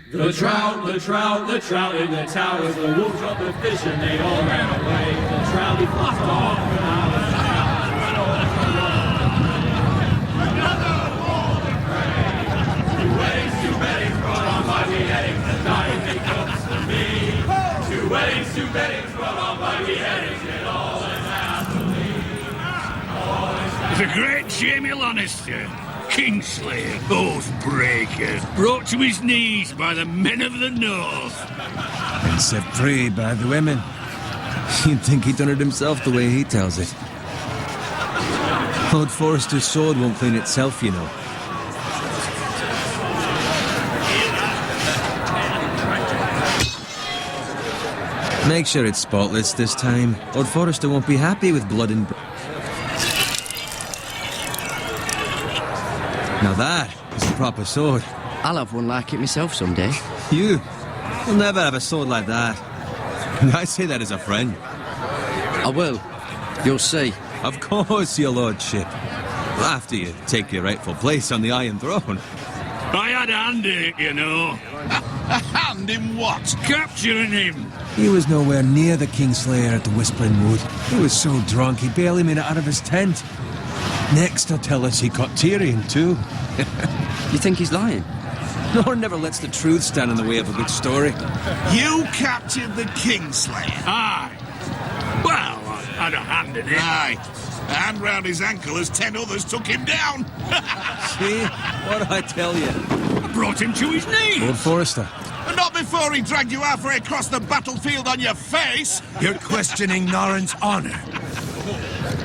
The trout, the trout, the trout in the towers, the wolves dropped the fish and they all ran away. The trout, he flopped off an hour. Another bowl of prey. 2 weddings, 2 beddings brought on by beheadings, the dying make cups to me. 2 weddings, 2 beddings brought on by beheadings, and all is happily. The great Jamie Lannister, Kingslayer, Oathbreaker, brought to his knees by the men of the North. And set free by the women. You'd think he'd done it himself the way he tells it. Lord Forrester's sword won't clean itself, you know. Make sure it's spotless this time. Lord Forrester won't be happy with blood and... Now that is a proper sword. I'll have one like it myself someday. You? You'll never have a sword like that. I say that as a friend. I will. You'll see. Of course, your lordship. After you take your rightful place on the Iron Throne. I had a hand in it, you know. A hand in what? Capturing him. He was nowhere near the Kingslayer at the Whispering Wood. He was so drunk he barely made it out of his tent. Next, he'll tell us he caught Tyrion, too. You think he's lying? Norn never lets the truth stand in the way of a good story. You captured the Kingslayer? Aye. Well, I had a hand in it. Aye. A hand round his ankle as 10 others took him down. See? What did I tell you? I brought him to his knees. Lord Forrester. Not before he dragged you halfway across the battlefield on your face. You're questioning Norrin's honor.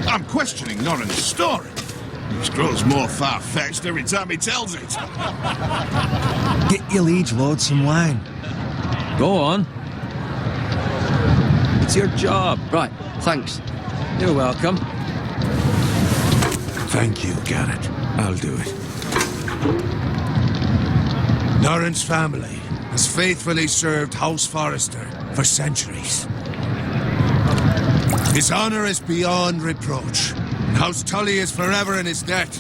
I'm questioning Norrin's story. It grows more far-fetched every time he tells it. Get your liege lord some wine. Go on. It's your job. Right, thanks. You're welcome. Thank you, Gared. I'll do it. Norrin's family has faithfully served House Forrester for centuries. His honor is beyond reproach, and House Tully is forever in his debt.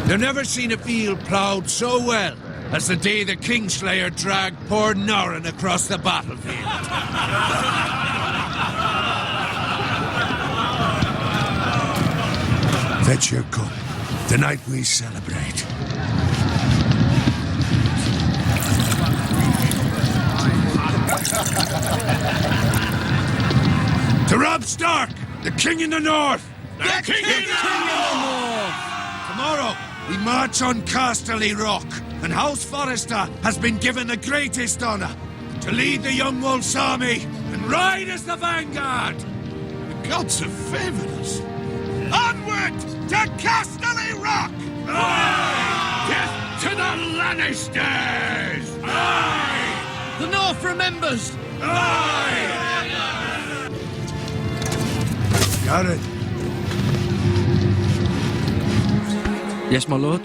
They've never seen a field ploughed so well as the day the Kingslayer dragged poor Norrin across the battlefield. Fetch your cup. Tonight we celebrate. To Robb Stark, the King in the North! The King in the North! Tomorrow, we march on Casterly Rock, and House Forrester has been given the greatest honor to lead the Young Wolf's army and ride as the vanguard! The gods have favored us. Onward to Casterly Rock! Aye! Death to the Lannisters! Aye! The North remembers! Aye! Got it. Yes, my lord?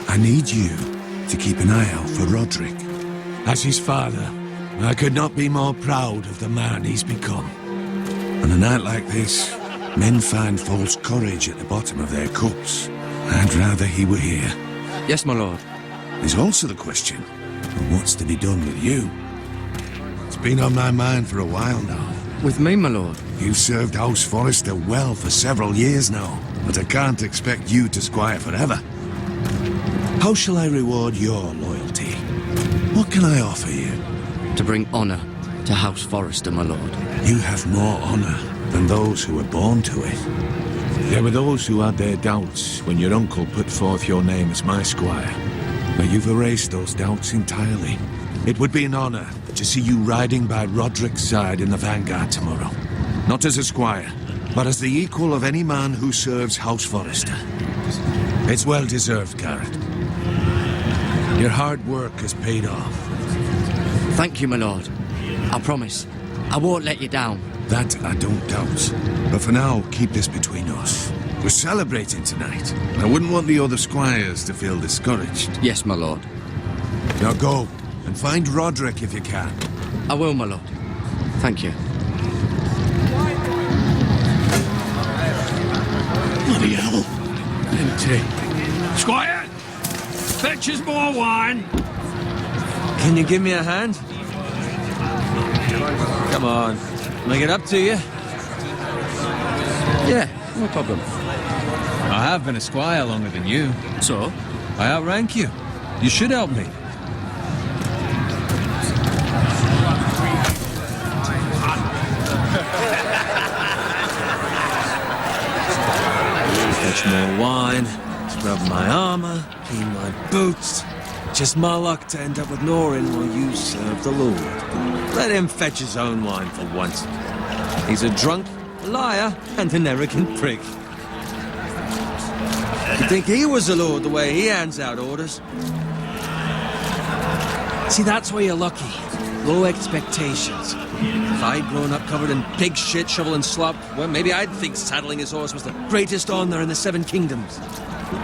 I need you to keep an eye out for Roderick. As his father, I could not be more proud of the man he's become. And On a night like this, men find false courage at the bottom of their cups. I'd rather he were here. Yes, my lord. There's also the question of what's to be done with you. It's been on my mind for a while now. With me, my lord. You've served House Forrester well for several years now, but I can't expect you to squire forever. How shall I reward your loyalty? What can I offer you? To bring honour to House Forrester, my lord. You have more honour than those who were born to it. There were those who had their doubts when your uncle put forth your name as my squire. But you've erased those doubts entirely. It would be an honour to see you riding by Roderick's side in the vanguard tomorrow. Not as a squire, but as the equal of any man who serves House Forrester. It's well deserved, Gared. Your hard work has paid off. Thank you, my lord. I promise. I won't let you down. That I don't doubt. But for now, keep this between us. We're celebrating tonight. I wouldn't want the other squires to feel discouraged. Yes, my lord. Now go, and find Roderick if you can. I will, my lord. Thank you. Bloody hell. Empty. Squire! Fetch us more wine! Can you give me a hand? Come on. Make it up to you. Yeah, no problem. I have been a squire longer than you. So? I outrank you. You should help me. Fetch more wine, scrub my armor, clean my boots. Just my luck to end up with Norin while you serve the Lord. Let him fetch his own wine for once. He's a drunk, a liar, and an arrogant prick. You'd think he was the Lord the way he hands out orders. See, that's where you're lucky. Low expectations. If I'd grown up covered in pig shit, shovel and slop, well, maybe I'd think saddling his horse was the greatest honor in the Seven Kingdoms.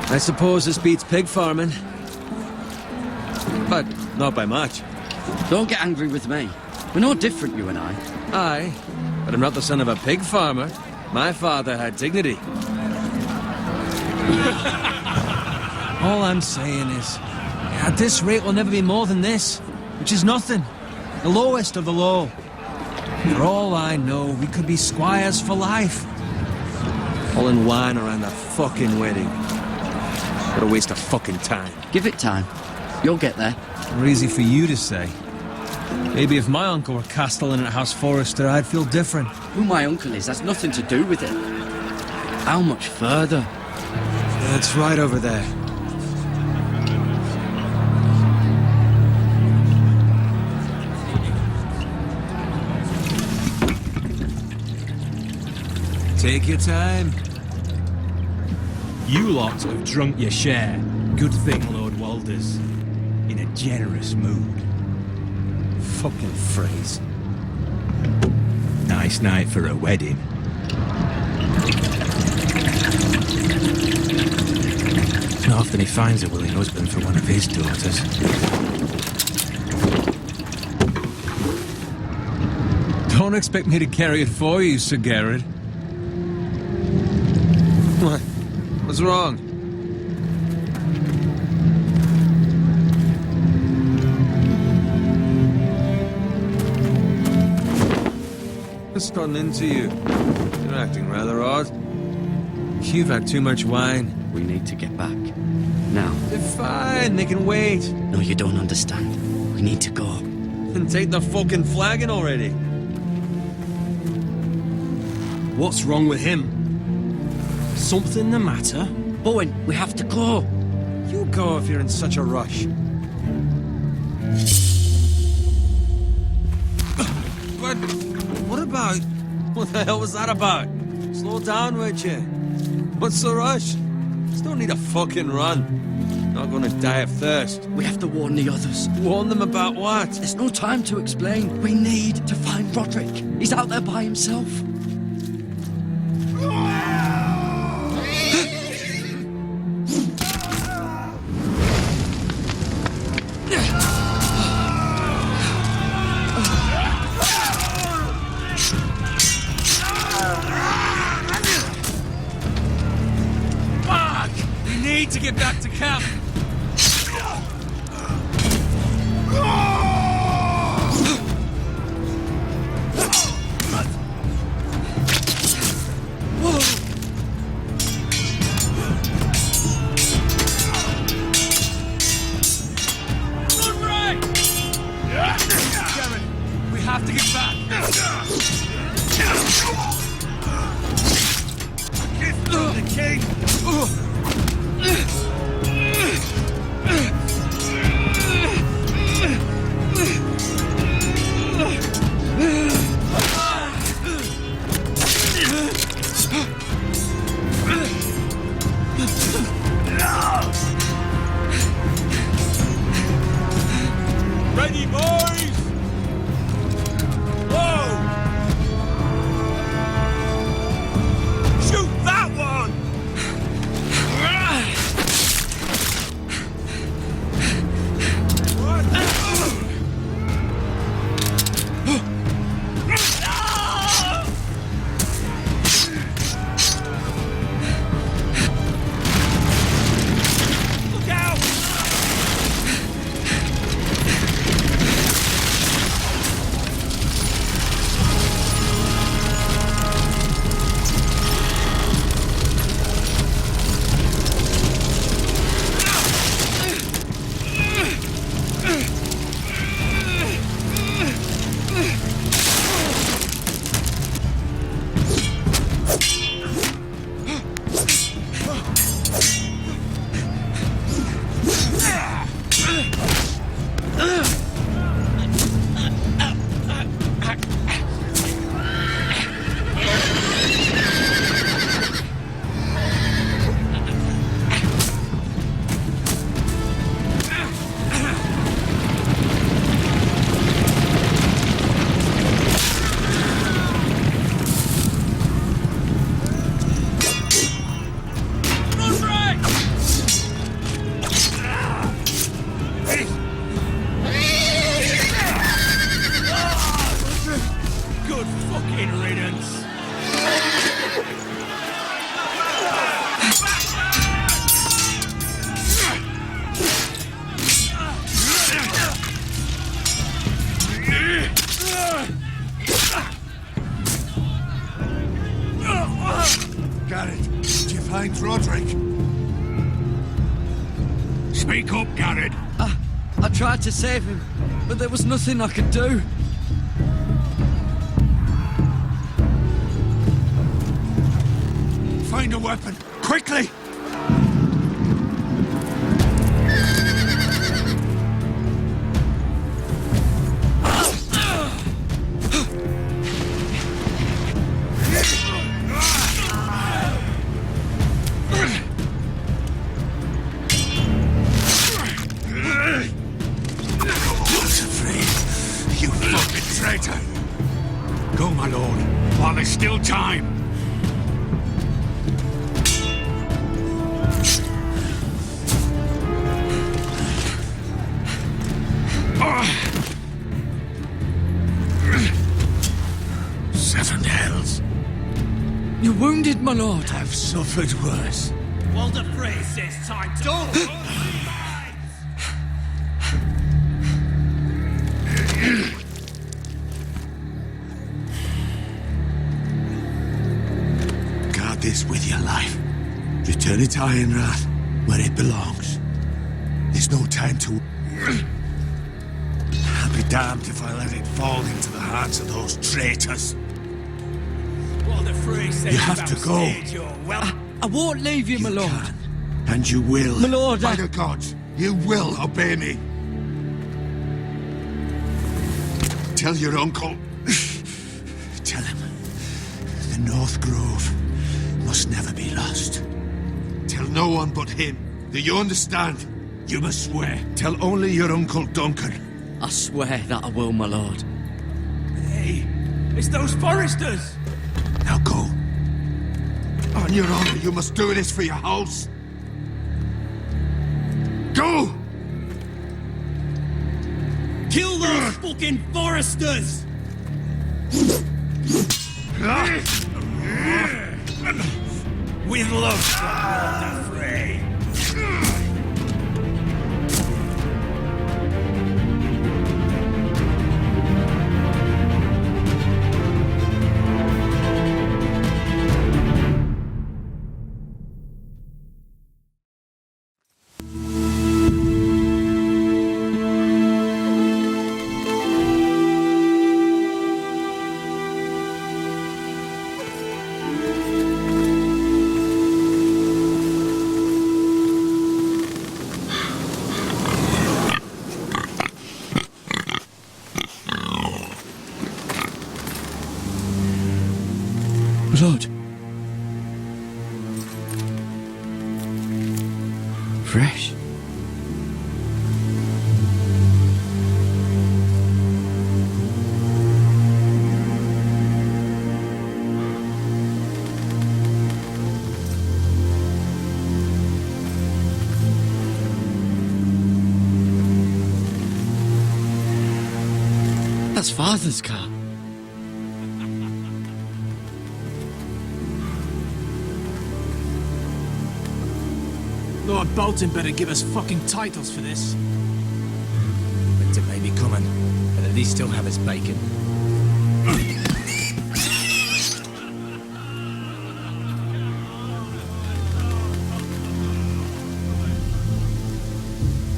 I suppose this beats pig farming. But not by much. Don't get angry with me. We're no different, you and I. Aye, but I'm not the son of a pig farmer. My father had dignity. All I'm saying is, at this rate we'll never be more than this, which is nothing. The lowest of the low. For all I know, we could be squires for life. All in wine around a fucking wedding. What a waste of fucking time. Give it time. You'll get there. Or easy for you to say. Maybe if my uncle were castellan at House Forrester, I'd feel different. Who my uncle is has nothing to do with it. How much further? That's right over there. Take your time. You lot have drunk your share. Good thing Lord Walder's in a generous mood. Fucking phrase. Nice night for a wedding. Not often he finds a willing husband for one of his daughters. Don't expect me to carry it for you, Sir Gared. What? What's wrong? What's gotten into you? You're acting rather odd. You've had too much wine. We need to get back. Now. They're fine, they can wait. No, you don't understand. We need to go. Then take the fucking flagon already. What's wrong with him? Something the matter? Bowen, we have to go. You go if you're in such a rush. But what about? What the hell was that about? Slow down, would you? What's the rush? Just don't need a fucking run. Not gonna die of thirst. We have to warn the others. Warn them about what? There's no time to explain. We need to find Roderick. He's out there by himself. need to get back to camp. We have to get back. Gift of the king. Ready, boys! Whoa! Shoot that one! Look out! Good fucking riddance. Gared, did you find Roderick? Speak up, Gared. I tried to save him, but there was nothing I could do. Find a weapon, quickly! You fucking traitor! Go, my lord, while there's still time. Seven hells. You're wounded, my lord. I've suffered worse. Walder Frey says time to... Don't! Guard this with your life. Return it to Ironrath, where it belongs. There's no time to... I'll be damned if I let it fall into the hands of those traitors. Walder Frey says You have to go. I won't leave you, my lord. Can, and you will. My lord, By the gods, you will obey me. Tell your uncle. Tell him. The North Grove must never be lost. Tell no one but him. Do you understand? You must swear. Tell only your Uncle Duncan. I swear that I will, my lord. Hey, it's those foresters! Now go. On your honor, you must do this for your house. Go! Kill those fucking foresters! With love from Walder Frey. Blood. Fresh. That's Father's car. Lord Bolton better give us fucking titles for this. Winter may be coming, but at least he'll have his bacon.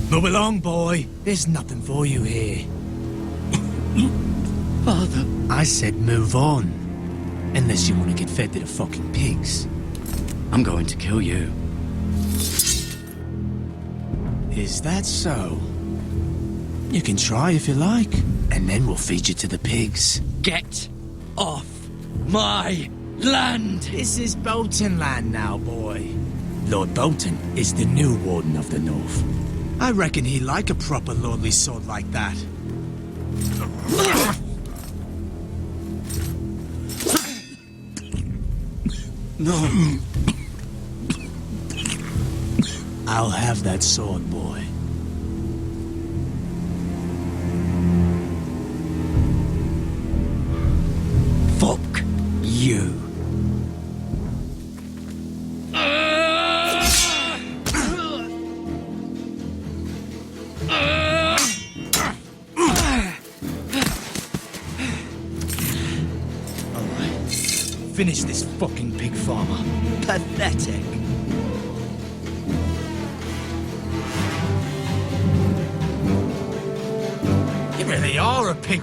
Move along, boy. There's nothing for you here. Father. I said move on. Unless you want to get fed to the fucking pigs. I'm going to kill you. Is that so? You can try if you like, and then we'll feed you to the pigs. Get off my land! This is Bolton land now, boy. Lord Bolton is the new Warden of the North. I reckon he'd like a proper lordly sword like that. No. I'll have that sword, boy. Fuck you. Finish this fucking pig farmer. Pathetic. You really are a pig.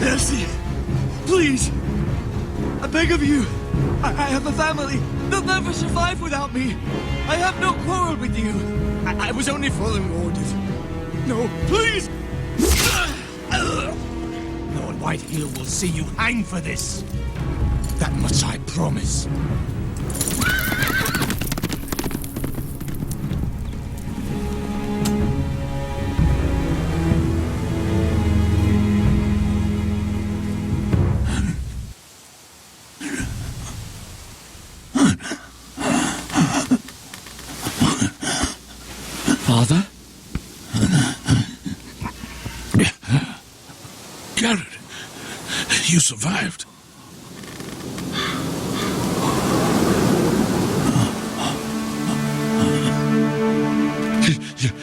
Mercy! Please! I beg of you! I have a family! They'll never survive without me! I have no quarrel with you! I was only following orders. No, please! Lord Whitehill will see you hang for this. That much I promise. Father? Gared, you survived.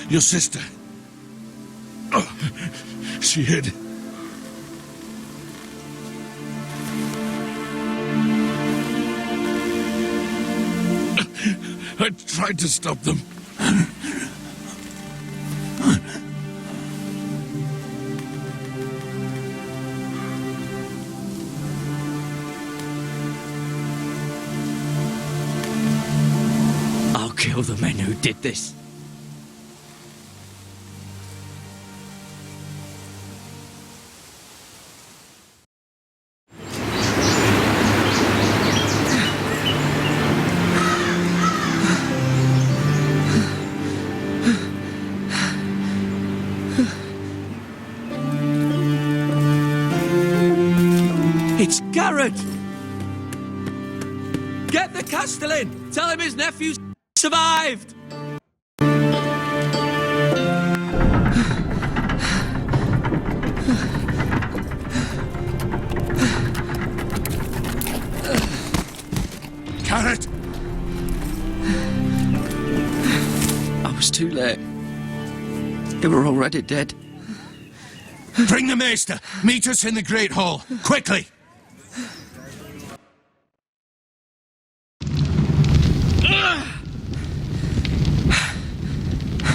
Your sister. Oh, she hid. I tried to stop them. I'll kill the men who did this. It's Gared! Get the Castellan! Tell him his nephew survived! was too late. They were already dead. Bring the maester. Meet us in the Great Hall. Quickly!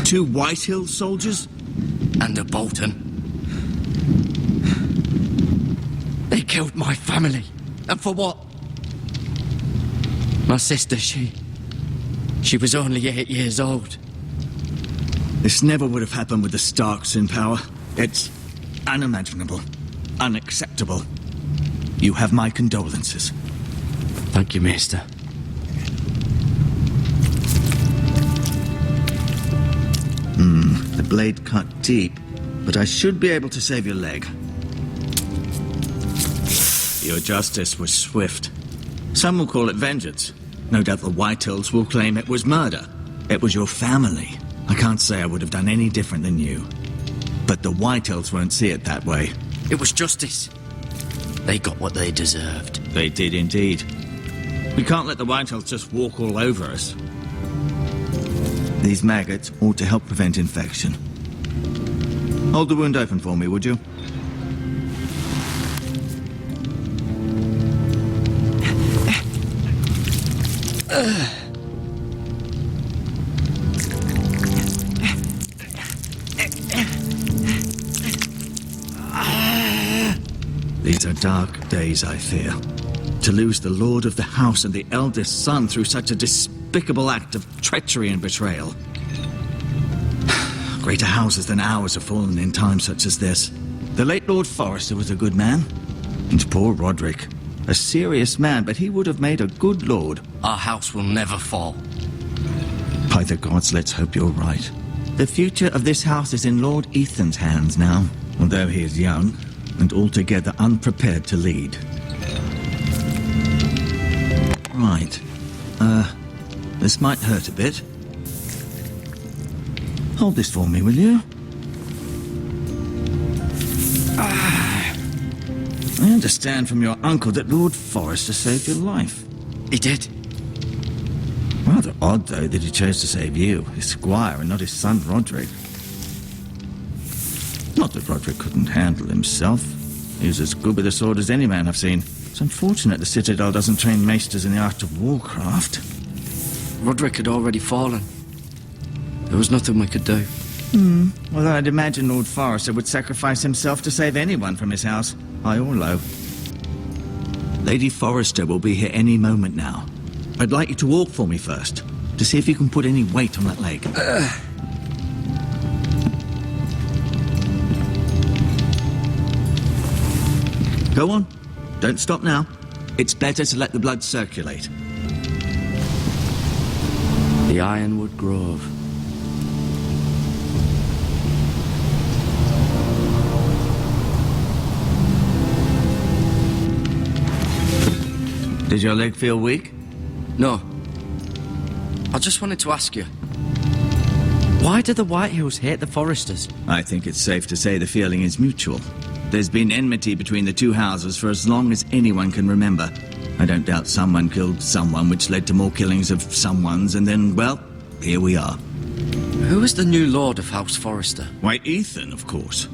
Two Whitehill soldiers? And a Bolton. They killed my family. And for what? My sister, she was only 8 years old. This never would have happened with the Starks in power. It's unimaginable. Unacceptable. You have my condolences. Thank you, Maester. The blade cut deep, but I should be able to save your leg. Your justice was swift. Some will call it vengeance. No doubt the Whitehills will claim it was murder. It was your family. I can't say I would have done any different than you. But the Whitehills won't see it that way. It was justice. They got what they deserved. They did indeed. We can't let the Whitehills just walk all over us. These maggots ought to help prevent infection. Hold the wound open for me, would you? These are dark days, I fear. To lose the lord of the house and the eldest son through such a despicable act of treachery and betrayal. Greater houses than ours have fallen in times such as this. The late Lord Forrester was a good man. And poor Roderick. A serious man, but he would have made a good lord. Our house will never fall. By the gods, let's hope you're right. The future of this house is in Lord Ethan's hands now, although he is young and altogether unprepared to lead. Right. This might hurt a bit. Hold this for me, will you? I understand from your uncle that Lord Forrester saved your life. He did. Rather odd, though, that he chose to save you, his squire, and not his son Roderick. Not that Roderick couldn't handle himself. He was as good with a sword as any man I've seen. It's unfortunate the Citadel doesn't train maesters in the art of warcraft. Roderick had already fallen. There was nothing we could do. Well, I'd imagine Lord Forrester would sacrifice himself to save anyone from his house, high or low. Lady Forrester will be here any moment now. I'd like you to walk for me first, to see if you can put any weight on that leg. Go on. Don't stop now. It's better to let the blood circulate. The Ironwood Grove. Does your leg feel weak? No. I just wanted to ask you. Why do the Whitehills hate the Forresters? I think it's safe to say the feeling is mutual. There's been enmity between the two houses for as long as anyone can remember. I don't doubt someone killed someone, which led to more killings of someones, and then, well, here we are. Who is the new lord of House Forrester? Why, Ethan, of course.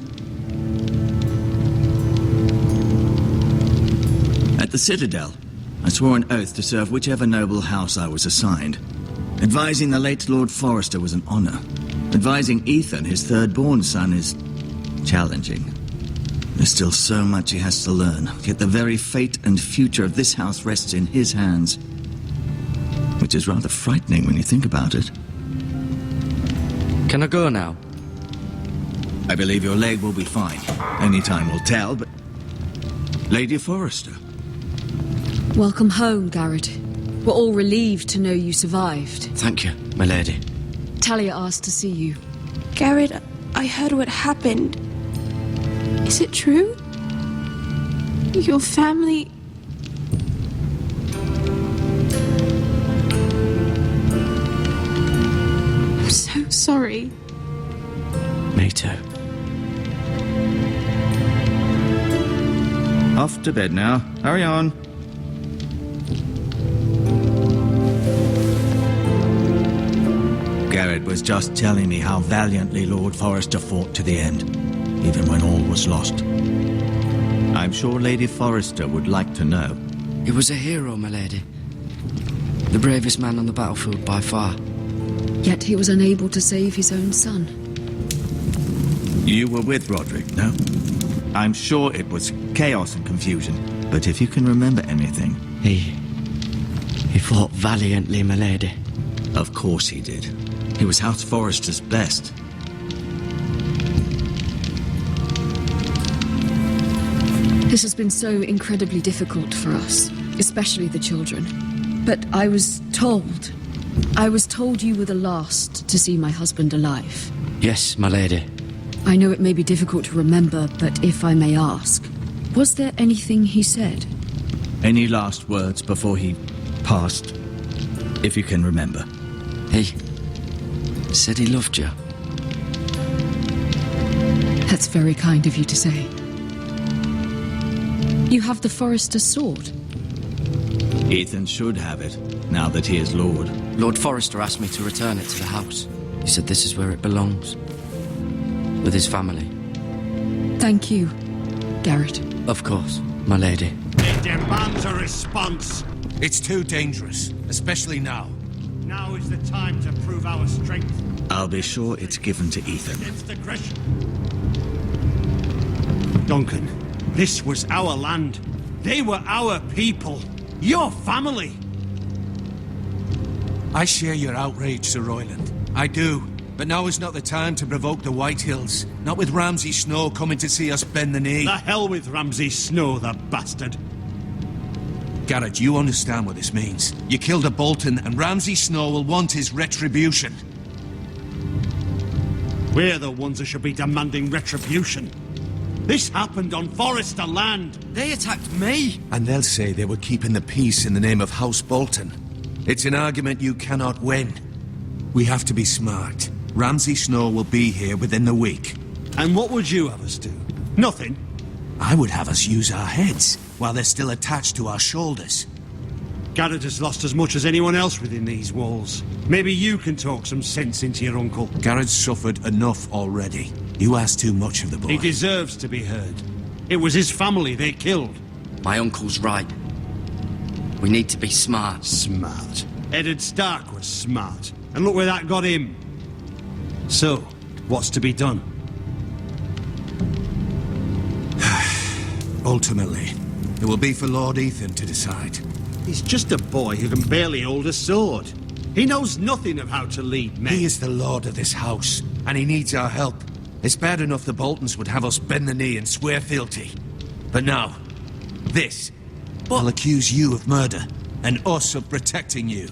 At the Citadel, I swore an oath to serve whichever noble house I was assigned. Advising the late Lord Forrester was an honor. Advising Ethan, his third-born son, is challenging. There's still so much he has to learn, yet the very fate and future of this house rests in his hands. Which is rather frightening when you think about it. Can I go now? I believe your leg will be fine. Only time will tell, but... Lady Forrester. Welcome home, Gared. We're all relieved to know you survived. Thank you, my lady. Talia asked to see you. Gared, I heard what happened. Is it true? Your family... I'm so sorry. Me too. Off to bed now. Hurry on. Gared was just telling me how valiantly Lord Forrester fought to the end, even when all was lost. I'm sure Lady Forrester would like to know. He was a hero, my lady. The bravest man on the battlefield by far. Yet he was unable to save his own son. You were with Roderick, no? I'm sure it was chaos and confusion, but if you can remember anything... He fought valiantly, my lady. Of course he did. He was House Forrester's best. This has been so incredibly difficult for us, especially the children. But I was told you were the last to see my husband alive. Yes, my lady. I know it may be difficult to remember, but if I may ask, was there anything he said? Any last words before he passed? If you can remember. He said he loved you. That's very kind of you to say. You have the Forrester's sword. Ethan should have it, now that he is Lord. Lord Forrester asked me to return it to the house. He said this is where it belongs. With his family. Thank you, Gared. Of course, my lady. It demands a response. It's too dangerous, especially now. Now is the time to prove our strength. I'll be sure it's given to Ethan. Against aggression. Duncan, this was our land. They were our people. Your family. I share your outrage, Sir Royland. I do. But now is not the time to provoke the Whitehills. Not with Ramsay Snow coming to see us bend the knee. The hell with Ramsay Snow, the bastard. Gared, you understand what this means. You killed a Bolton, and Ramsay Snow will want his retribution. We're the ones that should be demanding retribution. This happened on Forrester land. They attacked me. And they'll say they were keeping the peace in the name of House Bolton. It's an argument you cannot win. We have to be smart. Ramsay Snow will be here within the week. And what would you have us do? Nothing. I would have us use our heads while they're still attached to our shoulders. Gared has lost as much as anyone else within these walls. Maybe you can talk some sense into your uncle. Gared's suffered enough already. You ask too much of the boy. He deserves to be heard. It was his family they killed. My uncle's right. We need to be smart. Smart. Eddard Stark was smart. And look where that got him. So, what's to be done? Ultimately, it will be for Lord Ethan to decide. He's just a boy who can barely hold a sword. He knows nothing of how to lead men. He is the lord of this house, and he needs our help. It's bad enough the Boltons would have us bend the knee and swear fealty. But now, this will accuse you of murder, and us of protecting you.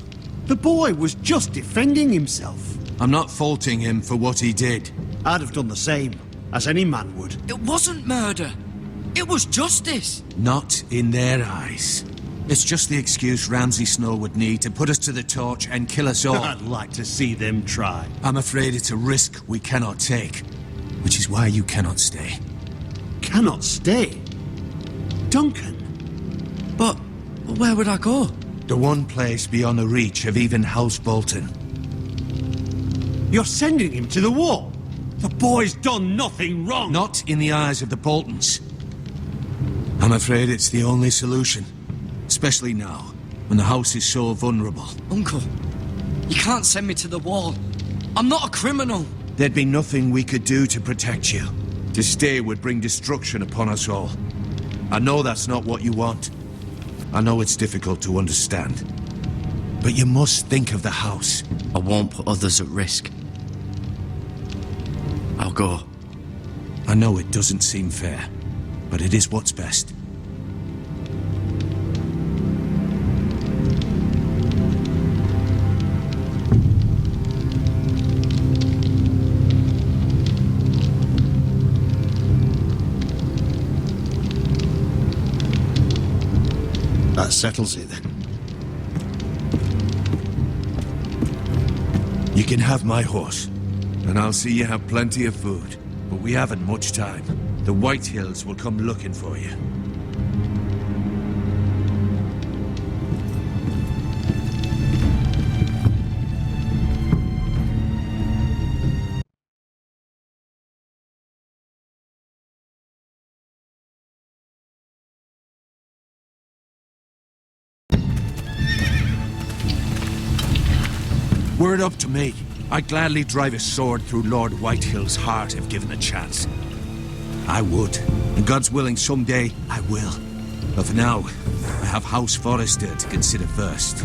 The boy was just defending himself. I'm not faulting him for what he did. I'd have done the same, as any man would. It wasn't murder. It was justice. Not in their eyes. It's just the excuse Ramsay Snow would need to put us to the torch and kill us all. I'd like to see them try. I'm afraid it's a risk we cannot take, which is why you cannot stay. Cannot stay? Duncan? But where would I go? The one place beyond the reach of even House Bolton. You're sending him to the wall? The boy's done nothing wrong. Not in the eyes of the Boltons. I'm afraid it's the only solution. Especially now, when the house is so vulnerable. Uncle, you can't send me to the wall. I'm not a criminal. There'd be nothing we could do to protect you. To stay would bring destruction upon us all. I know that's not what you want. I know it's difficult to understand. But you must think of the house. I won't put others at risk. I'll go. I know it doesn't seem fair, but it is what's best. That settles it then. You can have my horse, and I'll see you have plenty of food. But we haven't much time. The Whitehills will come looking for you. Were it up to me, I'd gladly drive a sword through Lord Whitehill's heart if given the chance. I would. And God's willing, someday I will. But for now, I have House Forrester to consider first.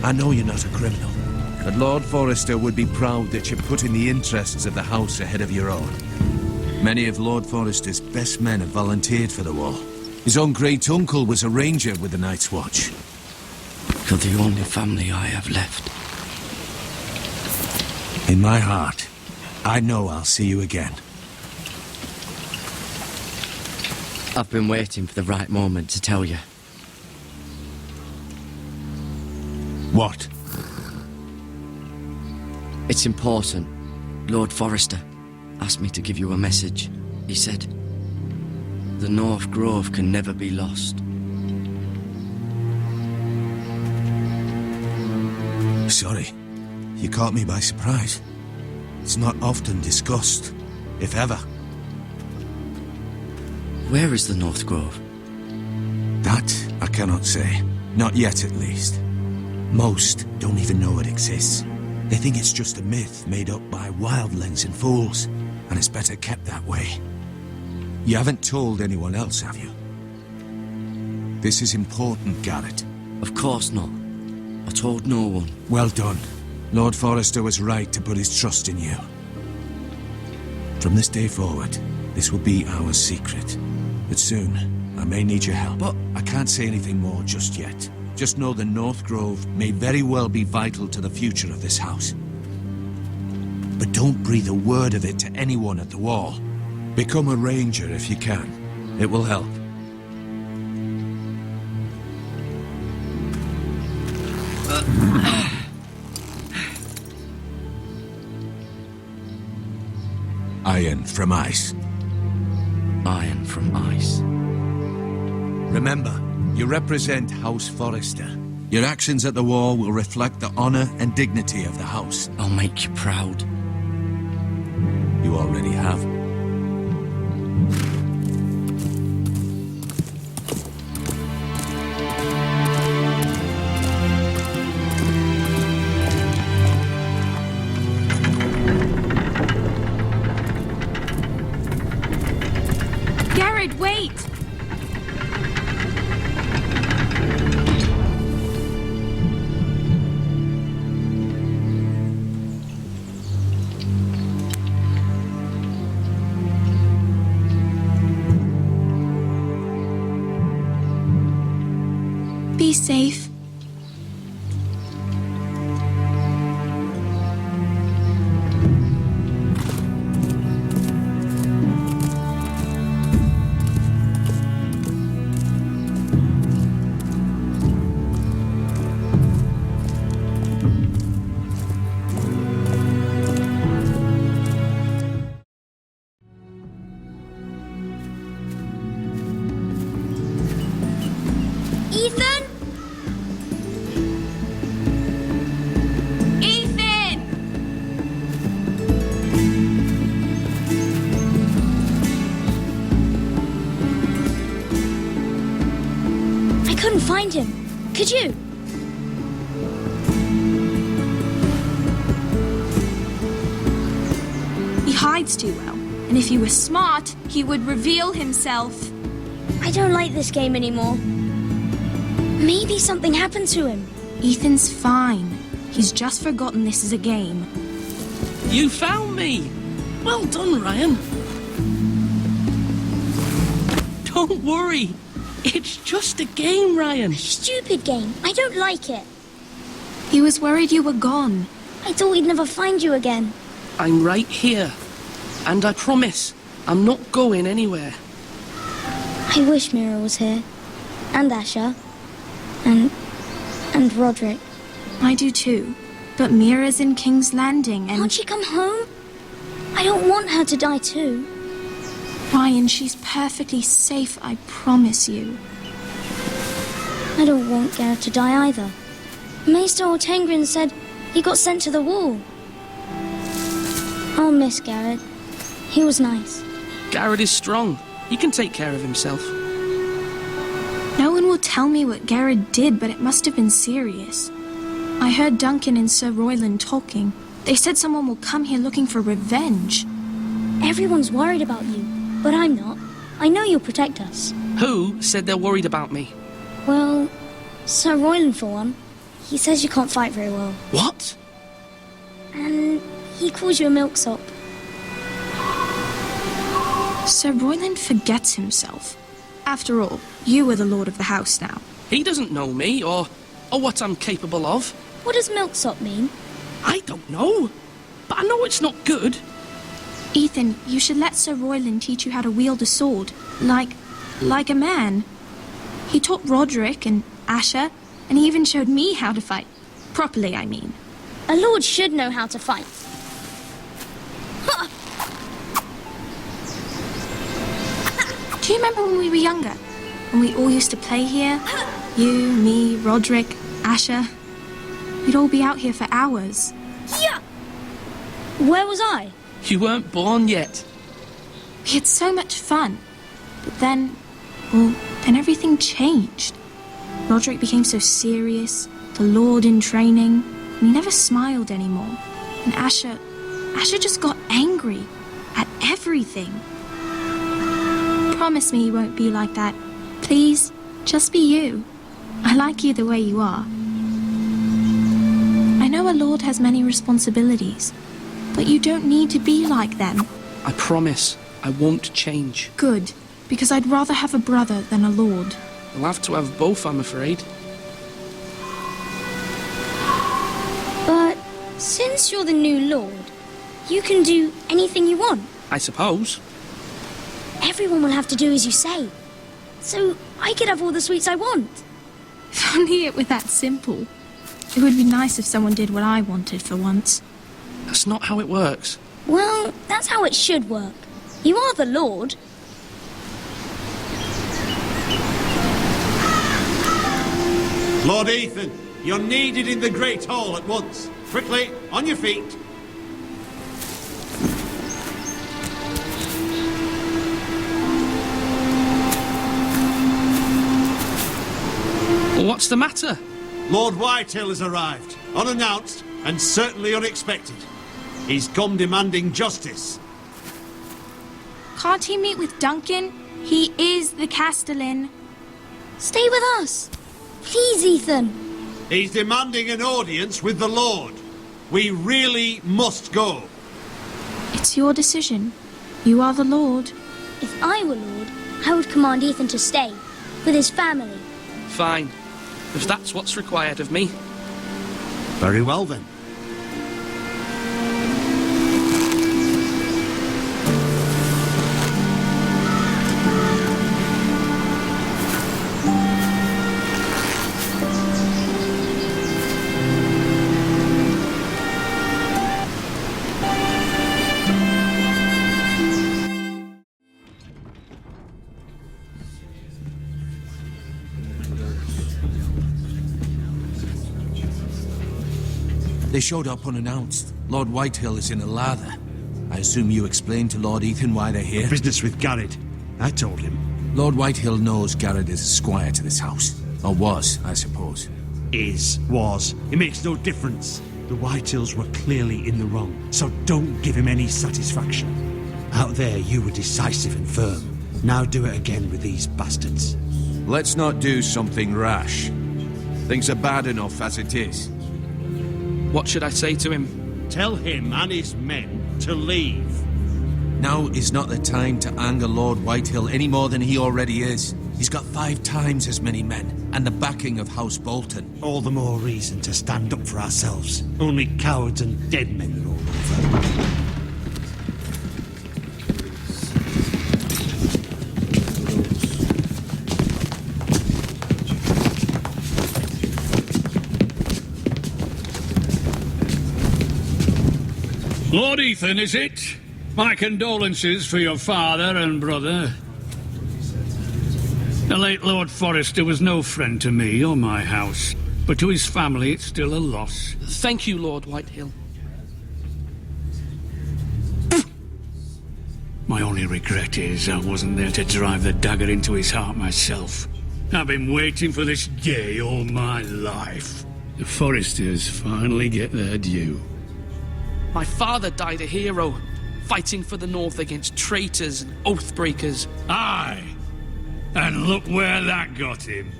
I know you're not a criminal, but Lord Forrester would be proud that you're putting the interests of the house ahead of your own. Many of Lord Forrester's best men have volunteered for the war. His own great-uncle was a ranger with the Night's Watch. You're the only family I have left. In my heart, I know I'll see you again. I've been waiting for the right moment to tell you. What? It's important. Lord Forrester asked me to give you a message. He said, the North Grove can never be lost. Sorry. You caught me by surprise. It's not often discussed, if ever. Where is the North Grove? That I cannot say. Not yet, at least. Most don't even know it exists. They think it's just a myth made up by wildlings and fools, and it's better kept that way. You haven't told anyone else, have you? This is important, Gared. Of course not. I told no one. Well done. Lord Forrester was right to put his trust in you. From this day forward, this will be our secret. But soon, I may need your help. But I can't say anything more just yet. Just know the North Grove may very well be vital to the future of this house. But don't breathe a word of it to anyone at the Wall. Become a ranger if you can. It will help. Iron from ice. Iron from ice. Remember, you represent House Forrester. Your actions at the war will reflect the honor and dignity of the house. I'll make you proud. You already have. Gared, wait! Be safe. Ethan? Ethan! I couldn't find him. Could you? He hides too well, and if he was smart, he would reveal himself. I don't like this game anymore. Maybe something happened to him. Ethan's fine. He's just forgotten this is a game. You found me! Well done, Ryan. Don't worry. It's just a game, Ryan. Stupid game. I don't like it. He was worried you were gone. I thought we'd never find you again. I'm right here. And I promise, I'm not going anywhere. I wish Mira was here. And Asher. And Roderick. I do too. But Mira's in King's Landing and... Can't she come home? I don't want her to die too. Ryan, she's perfectly safe, I promise you. I don't want Gared to die either. Maester Ortengrin said he got sent to the wall. I'll miss Gared. He was nice. Gared is strong. He can take care of himself. No one will tell me what Gared did, but it must have been serious. I heard Duncan and Sir Royland talking. They said someone will come here looking for revenge. Everyone's worried about you, but I'm not. I know you'll protect us. Who said they're worried about me? Well, Sir Royland for one. He says you can't fight very well. What? And he calls you a milksop. Sir Royland forgets himself. After all, you are the lord of the house now. He doesn't know me, or what I'm capable of. What does milksop mean? I don't know, but I know it's not good. Ethan, you should let Sir Royland teach you how to wield a sword. Like a man. He taught Roderick and Asher, and he even showed me how to fight. Properly, I mean. A lord should know how to fight. Do you remember when we were younger? When we all used to play here? You, me, Roderick, Asher. We'd all be out here for hours. Yeah! Where was I? You weren't born yet. We had so much fun. But then everything changed. Roderick became so serious, the Lord in training, and he never smiled anymore. And Asher just got angry at everything. Promise me you won't be like that. Please, just be you. I like you the way you are. I know a lord has many responsibilities, but you don't need to be like them. I promise I won't change. Good, because I'd rather have a brother than a lord. We'll have to have both, I'm afraid. But since you're the new lord, you can do anything you want. I suppose. Everyone will have to do as you say. So I could have all the sweets I want. If only it were that simple. It would be nice if someone did what I wanted for once. That's not how it works. Well, that's how it should work. You are the lord. Lord Ethan, you're needed in the Great Hall at once. Quickly, on your feet. What's the matter? Lord Whitehill has arrived, unannounced and certainly unexpected. He's come demanding justice. Can't he meet with Duncan? He is the Castellan. Stay with us. Please, Ethan. He's demanding an audience with the Lord. We really must go. It's your decision. You are the Lord. If I were Lord, I would command Ethan to stay, with his family. Fine. If that's what's required of me. Very well, then. They showed up unannounced. Lord Whitehill is in a lather. I assume you explained to Lord Ethan why they're here? Business with Gared. I told him. Lord Whitehill knows Gared is a squire to this house. Or was, I suppose. Was. It makes no difference. The Whitehills were clearly in the wrong, so don't give him any satisfaction. Out there, you were decisive and firm. Now do it again with these bastards. Let's not do something rash. Things are bad enough as it is. What should I say to him? Tell him and his men to leave. Now is not the time to anger Lord Whitehill any more than he already is. He's got 5 times as many men, and the backing of House Bolton. All the more reason to stand up for ourselves. Only cowards and dead men are all over. Lord Ethan, is it? My condolences for your father and brother. The late Lord Forrester was no friend to me or my house, but to his family it's still a loss. Thank you, Lord Whitehill. My only regret is I wasn't there to drive the dagger into his heart myself. I've been waiting for this day all my life. The Foresters finally get their due. My father died a hero, fighting for the North against traitors and oathbreakers. Aye, and look where that got him.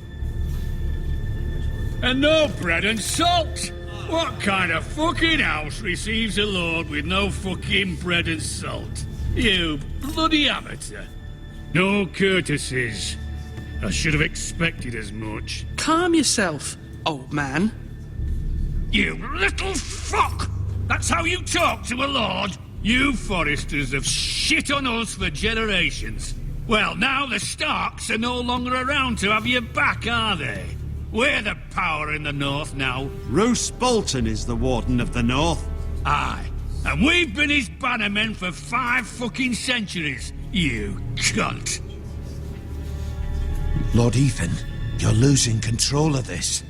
And no bread and salt! What kind of fucking house receives a lord with no fucking bread and salt? You bloody amateur. No courtesies. I should have expected as much. Calm yourself, old man. You little fuck! That's how you talk to a lord? You Foresters have shit on us for generations. Well, now the Starks are no longer around to have your back, are they? We're the power in the North now. Roose Bolton is the Warden of the North. Aye, and we've been his bannermen for 5 fucking centuries, you cunt. Lord Ethan, you're losing control of this.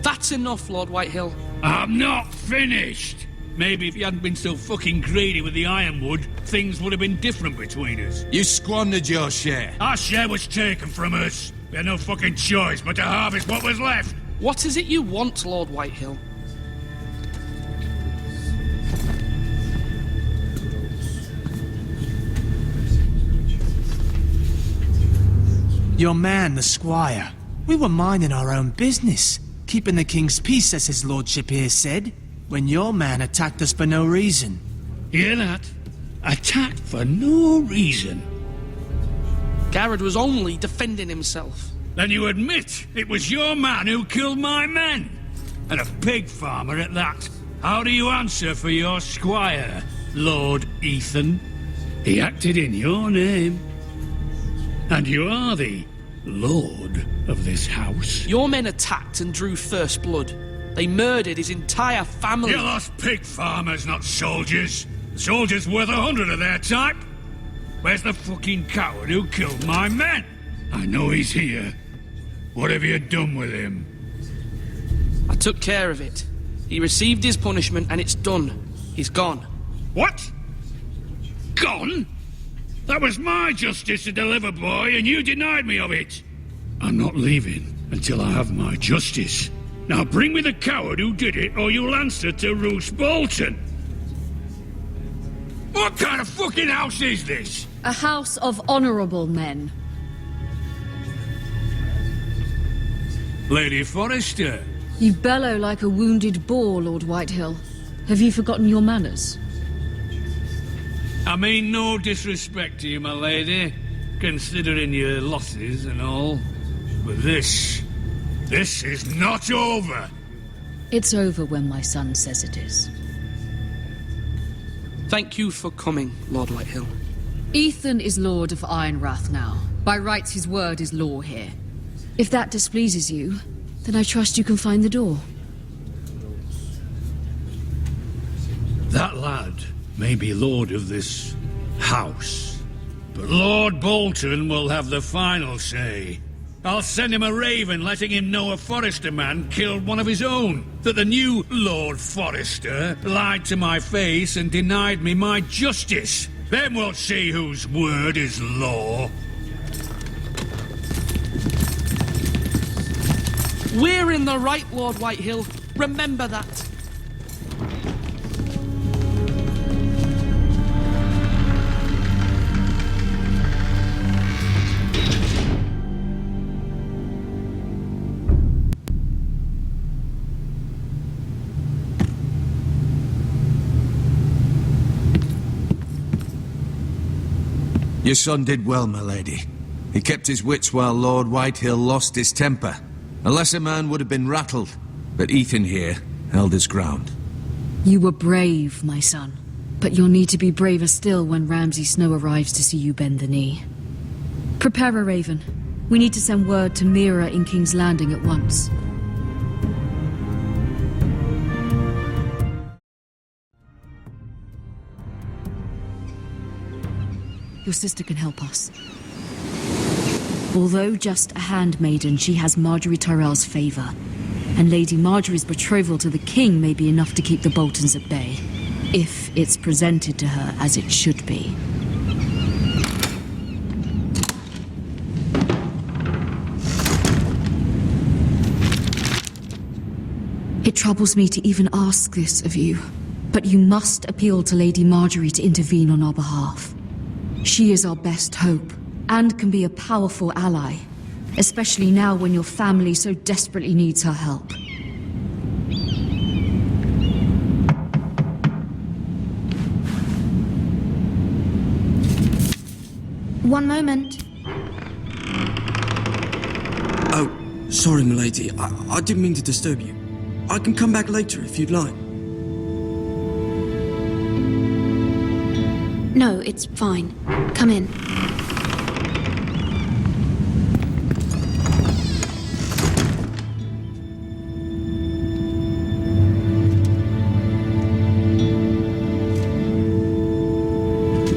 That's enough, Lord Whitehill. I'm not finished. Maybe if you hadn't been so fucking greedy with the ironwood, things would have been different between us. You squandered your share. Our share was taken from us. We had no fucking choice but to harvest what was left. What is it you want, Lord Whitehill? Your man, the squire. We were minding our own business, keeping the king's peace, as his lordship here said, when your man attacked us for no reason. Hear that? Attacked for no reason. Gared was only defending himself. Then you admit it was your man who killed my men? And a pig farmer at that. How do you answer for your squire, Lord Ethan? He acted in your name. And you are the lord of this house. Your men attacked and drew first blood. They murdered his entire family. You lost pig farmers, not soldiers. The soldiers worth 100 of their type. Where's the fucking coward who killed my men? I know he's here. What have you done with him? I took care of it. He received his punishment and it's done. He's gone. What? Gone? That was my justice to deliver, boy, and you denied me of it. I'm not leaving until I have my justice. Now bring me the coward who did it, or you'll answer to Roose Bolton. What kind of fucking house is this? A house of honorable men. Lady Forrester. You bellow like a wounded boar, Lord Whitehill. Have you forgotten your manners? I mean no disrespect to you, my lady, considering your losses and all. But this is not over. It's over when my son says it is. Thank you for coming, Lord Whitehill. Ethan is Lord of Ironrath now. By rights, his word is law here. If that displeases you, then I trust you can find the door. That lad may be lord of this house, but Lord Bolton will have the final say. I'll send him a raven letting him know a Forester man killed one of his own, that the new Lord Forester lied to my face and denied me my justice. Then we'll see whose word is law. We're in the right, Lord Whitehill. Remember that. Your son did well, my lady. He kept his wits while Lord Whitehill lost his temper. A lesser man would have been rattled, but Ethan here held his ground. You were brave, my son. But you'll need to be braver still when Ramsay Snow arrives to see you bend the knee. Prepare a raven. We need to send word to Mira in King's Landing at once. Your sister can help us. Although just a handmaiden, she has Marjorie Tyrell's favor. And Lady Marjorie's betrothal to the king may be enough to keep the Boltons at bay. If it's presented to her as it should be. It troubles me to even ask this of you, but you must appeal to Lady Marjorie to intervene on our behalf. She is our best hope, and can be a powerful ally, especially now when your family so desperately needs her help. One moment. Oh, sorry, milady. I didn't mean to disturb you. I can come back later if you'd like. No, it's fine. Come in.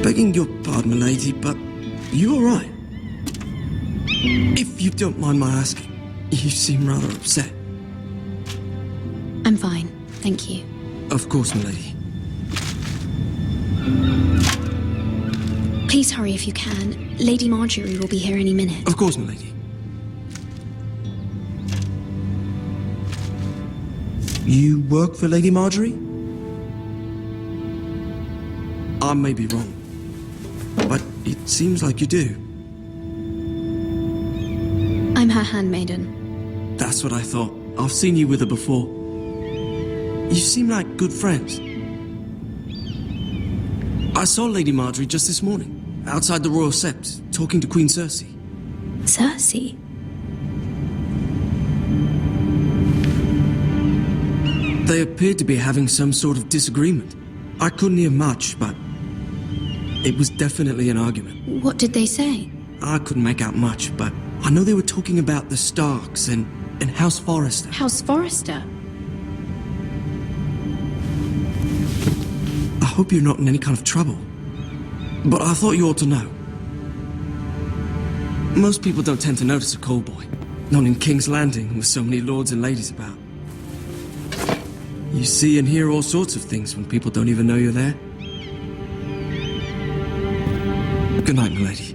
Begging your pardon, milady, but you all right? If you don't mind my asking, you seem rather upset. I'm fine, thank you. Of course, milady. Please hurry if you can. Lady Marjorie will be here any minute. Of course, milady. You work for Lady Marjorie? I may be wrong, but it seems like you do. I'm her handmaiden. That's what I thought. I've seen you with her before. You seem like good friends. I saw Lady Marjorie just this morning, outside the Royal Sept, talking to Queen Cersei. Cersei? They appeared to be having some sort of disagreement. I couldn't hear much, but it was definitely an argument. What did they say? I couldn't make out much, but I know they were talking about the Starks and House Forrester. House Forrester? I hope you're not in any kind of trouble, but I thought you ought to know. Most people don't tend to notice a callboy, not in King's Landing with so many lords and ladies about. You see and hear all sorts of things when people don't even know you're there. Good night, milady.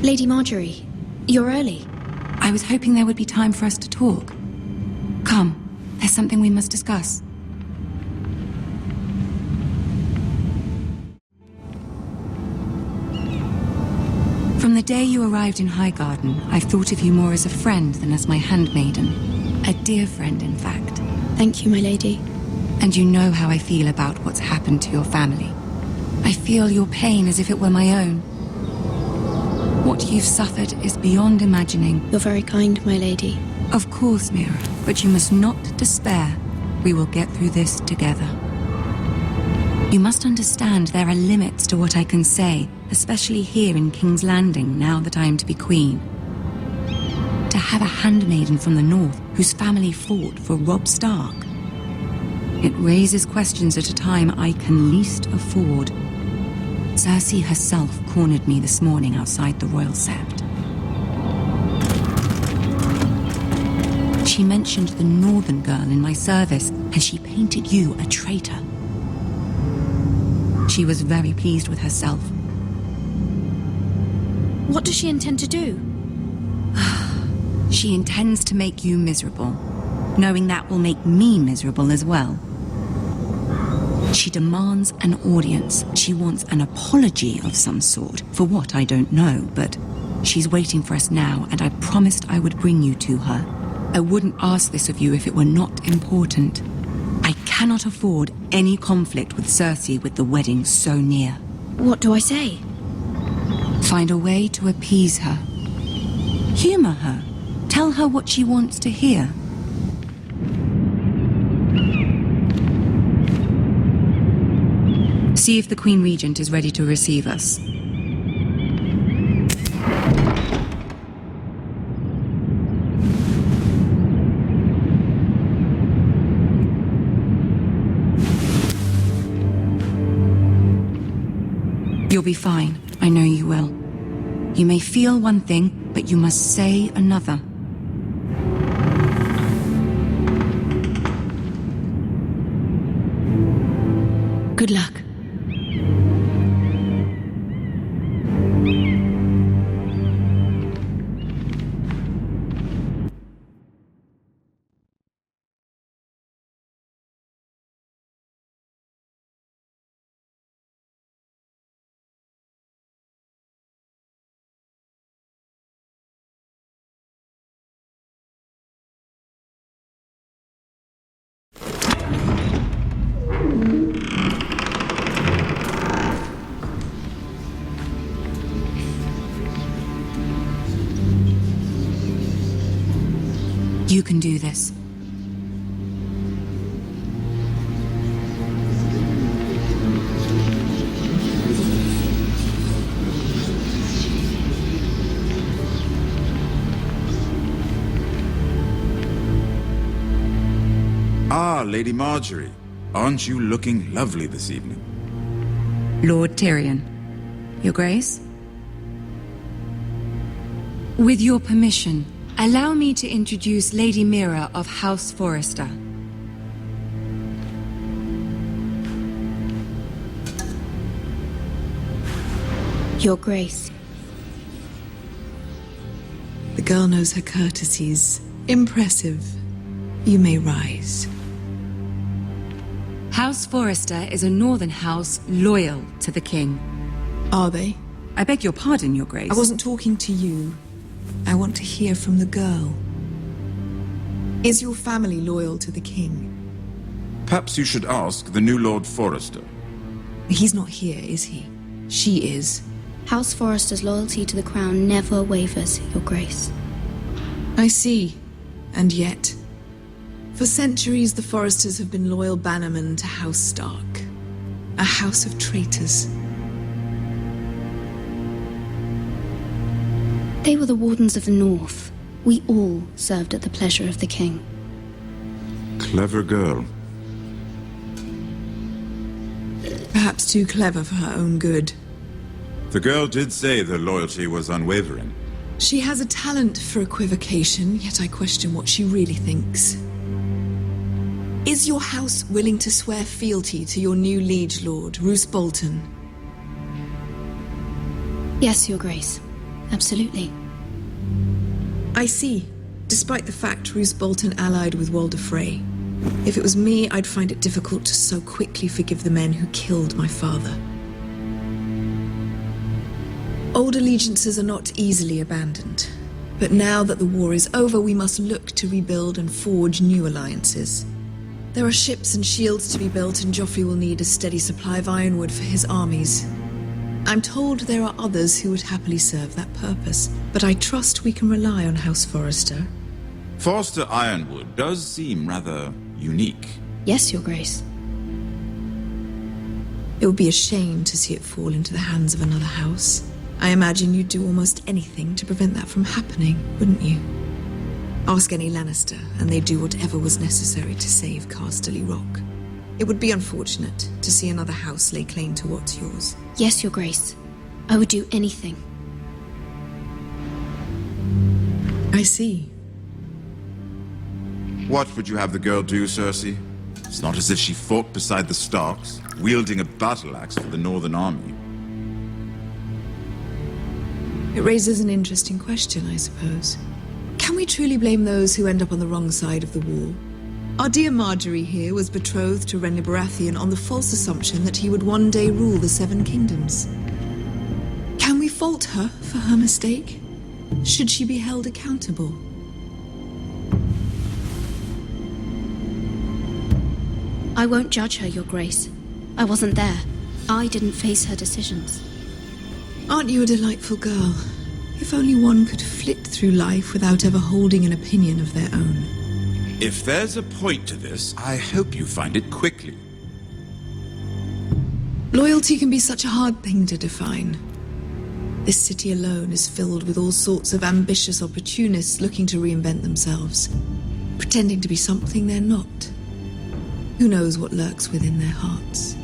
Lady Marjorie, you're early. I was hoping there would be time for us to talk. Come, there's something we must discuss. From the day you arrived in Highgarden, I've thought of you more as a friend than as my handmaiden. A dear friend, in fact. Thank you, my lady. And you know how I feel about what's happened to your family. I feel your pain as if it were my own. What you've suffered is beyond imagining. You're very kind, my lady. Of course, Mira, but you must not despair. We will get through this together. You must understand there are limits to what I can say, especially here in King's Landing, now that I am to be queen. To have a handmaiden from the north whose family fought for Robb Stark. It raises questions at a time I can least afford. Cersei herself cornered me this morning outside the Royal Sept. She mentioned the northern girl in my service, and she painted you a traitor. She was very pleased with herself. What does she intend to do? She intends to make you miserable, knowing that will make me miserable as well. She demands an audience. She wants an apology of some sort. For what, I don't know, but she's waiting for us now, and I promised I would bring you to her. I wouldn't ask this of you if it were not important. I cannot afford any conflict with Cersei with the wedding so near. What do I say? Find a way to appease her. Humor her. Tell her what she wants to hear. See if the Queen Regent is ready to receive us. You'll be fine. I know you will. You may feel one thing, but you must say another. Good luck. You can do this. Ah, Lady Marjorie. Aren't you looking lovely this evening? Lord Tyrion. Your Grace? With your permission, allow me to introduce Lady Mira of House Forrester. Your Grace. The girl knows her courtesies. Impressive. You may rise. House Forrester is a northern house loyal to the king. Are they? I beg your pardon, Your Grace. I wasn't talking to you. I want to hear from the girl. Is your family loyal to the king? Perhaps you should ask the new Lord Forrester. He's not here, is he? She is. House Forrester's loyalty to the crown never wavers, Your Grace. I see. And yet, for centuries the Forresters have been loyal bannermen to House Stark. A house of traitors. They were the Wardens of the North. We all served at the pleasure of the king. Clever girl. Perhaps too clever for her own good. The girl did say their loyalty was unwavering. She has a talent for equivocation, yet I question what she really thinks. Is your house willing to swear fealty to your new liege lord, Roose Bolton? Yes, Your Grace. Absolutely. I see. Despite the fact Roose Bolton allied with Walder Frey. If it was me, I'd find it difficult to so quickly forgive the men who killed my father. Old allegiances are not easily abandoned. But now that the war is over, we must look to rebuild and forge new alliances. There are ships and shields to be built, and Joffrey will need a steady supply of ironwood for his armies. I'm told there are others who would happily serve that purpose, but I trust we can rely on House Forrester. Forrester Ironwood does seem rather unique. Yes, Your Grace. It would be a shame to see it fall into the hands of another house. I imagine you'd do almost anything to prevent that from happening, wouldn't you? Ask any Lannister, and they'd do whatever was necessary to save Casterly Rock. It would be unfortunate to see another house lay claim to what's yours. Yes, Your Grace. I would do anything. I see. What would you have the girl do, Cersei? It's not as if she fought beside the Starks, wielding a battle axe for the Northern Army. It raises an interesting question, I suppose. Can we truly blame those who end up on the wrong side of the wall? Our dear Marjorie here was betrothed to Renly Baratheon on the false assumption that he would one day rule the Seven Kingdoms. Can we fault her for her mistake? Should she be held accountable? I won't judge her, Your Grace. I wasn't there. I didn't face her decisions. Aren't you a delightful girl? If only one could flit through life without ever holding an opinion of their own. If there's a point to this, I hope you find it quickly. Loyalty can be such a hard thing to define. This city alone is filled with all sorts of ambitious opportunists looking to reinvent themselves, pretending to be something they're not. Who knows what lurks within their hearts?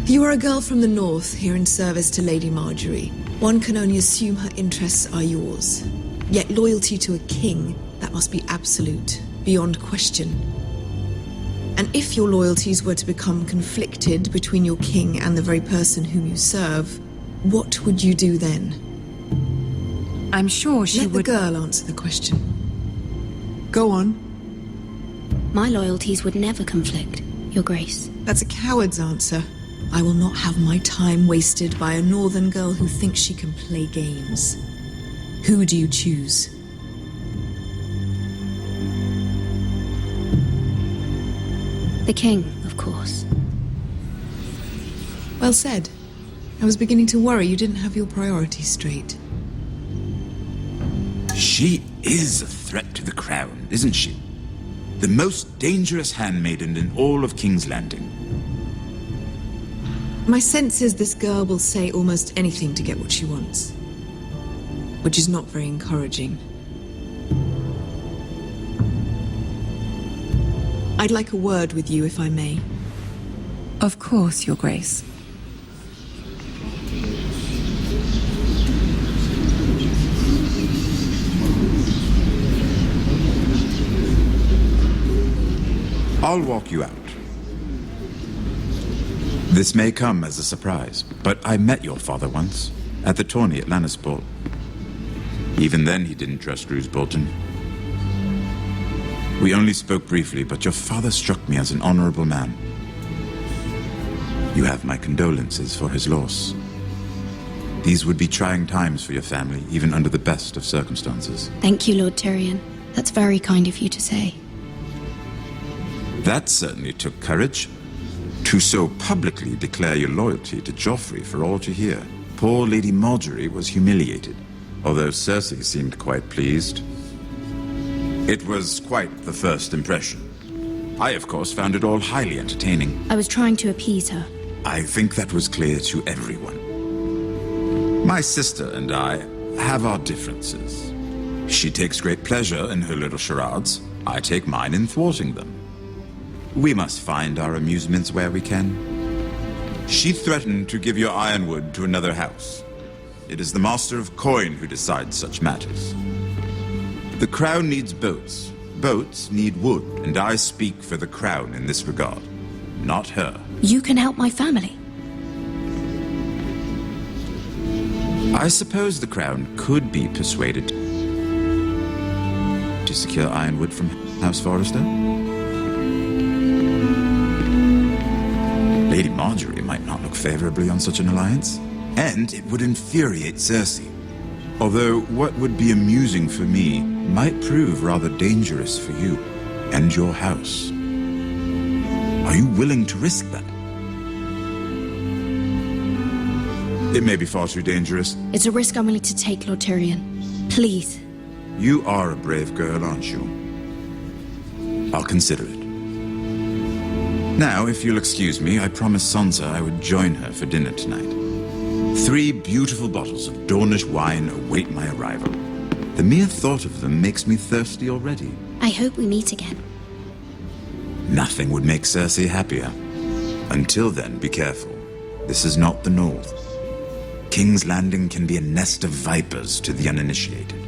You are a girl from the north, here in service to Lady Marjorie. One can only assume her interests are yours. Yet loyalty to a king, that must be absolute, beyond question. And if your loyalties were to become conflicted between your king and the very person whom you serve, what would you do then? I'm sure she would... Let the girl answer the question. Go on. My loyalties would never conflict, Your Grace. That's a coward's answer. I will not have my time wasted by a northern girl who thinks she can play games. Who do you choose? The king, of course. Well said. I was beginning to worry you didn't have your priorities straight. She is a threat to the crown, isn't she? The most dangerous handmaiden in all of King's Landing. My sense is this girl will say almost anything to get what she wants. Which is not very encouraging. I'd like a word with you, if I may. Of course, Your Grace. I'll walk you out. This may come as a surprise, but I met your father once, at the tourney at Lannisport. Even then, he didn't trust Roose Bolton. We only spoke briefly, but your father struck me as an honorable man. You have my condolences for his loss. These would be trying times for your family, even under the best of circumstances. Thank you, Lord Tyrion. That's very kind of you to say. That certainly took courage. To so publicly declare your loyalty to Joffrey for all to hear. Poor Lady Margaery was humiliated, although Cersei seemed quite pleased. It was quite the first impression. I, of course, found it all highly entertaining. I was trying to appease her. I think that was clear to everyone. My sister and I have our differences. She takes great pleasure in her little charades. I take mine in thwarting them. We must find our amusements where we can. She threatened to give your ironwood to another house. It is the Master of Coin who decides such matters. The crown needs boats. Boats need wood, and I speak for the crown in this regard, not her. You can help my family. I suppose the crown could be persuaded to secure ironwood from House Forrester. Lady Margaery might not look favorably on such an alliance, and it would infuriate Cersei. Although what would be amusing for me might prove rather dangerous for you and your house. Are you willing to risk that? It may be far too dangerous. It's a risk I'm willing to take, Lord Tyrion. Please. You are a brave girl, aren't you? I'll consider it. Now, if you'll excuse me, I promised Sansa I would join her for dinner tonight. 3 beautiful bottles of Dornish wine await my arrival. The mere thought of them makes me thirsty already. I hope we meet again. Nothing would make Cersei happier. Until then, be careful. This is not the North. King's Landing can be a nest of vipers to the uninitiated.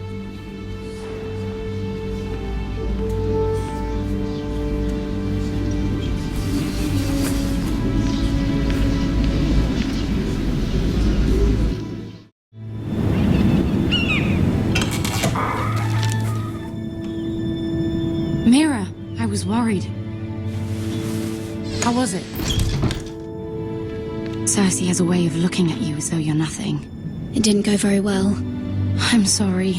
Mira, I was worried. How was it? Cersei has a way of looking at you as though you're nothing. It didn't go very well. I'm sorry.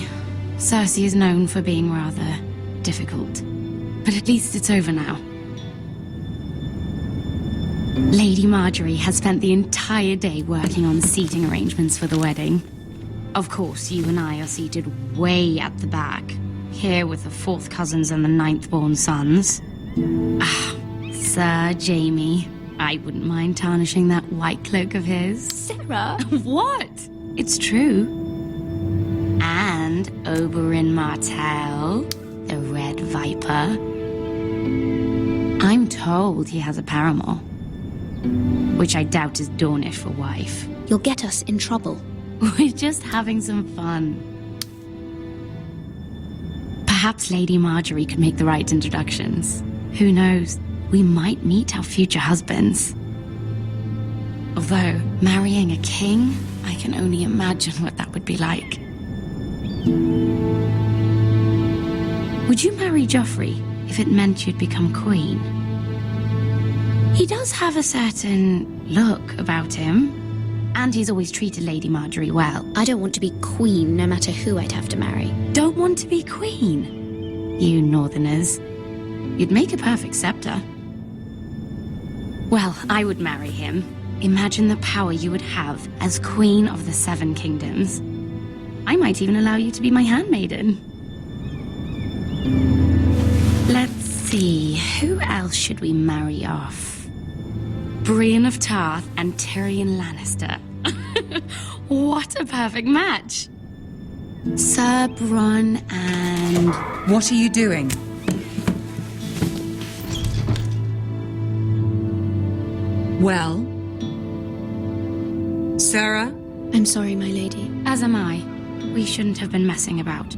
Cersei is known for being rather difficult. But at least it's over now. Lady Margaery has spent the entire day working on seating arrangements for the wedding. Of course, you and I are seated way at the back. Here with the 4th cousins and the 9th-born sons. Ah, Sir Jaime. I wouldn't mind tarnishing that white cloak of his. Sarah! What? It's true. And Oberyn Martell, the Red Viper. I'm told he has a paramour. Which I doubt is Dornish for wife. You'll get us in trouble. We're just having some fun. Perhaps Lady Margaery could make the right introductions. Who knows? we might meet our future husbands. Although, marrying a king, I can only imagine what that would be like. Would you marry Joffrey if it meant you'd become queen? He does have a certain look about him, and he's always treated Lady Marjorie well. I don't want to be queen, no matter who I'd have to marry. Don't want to be queen? You northerners. You'd make a perfect scepter. Well, I would marry him. Imagine the power you would have as Queen of the Seven Kingdoms. I might even allow you to be my handmaiden. Let's see, who else should we marry off? Brienne of Tarth and Tyrion Lannister. What a perfect match! Sir Bronn and... What are you doing? Well? Sarah? I'm sorry, my lady. As am I. We shouldn't have been messing about.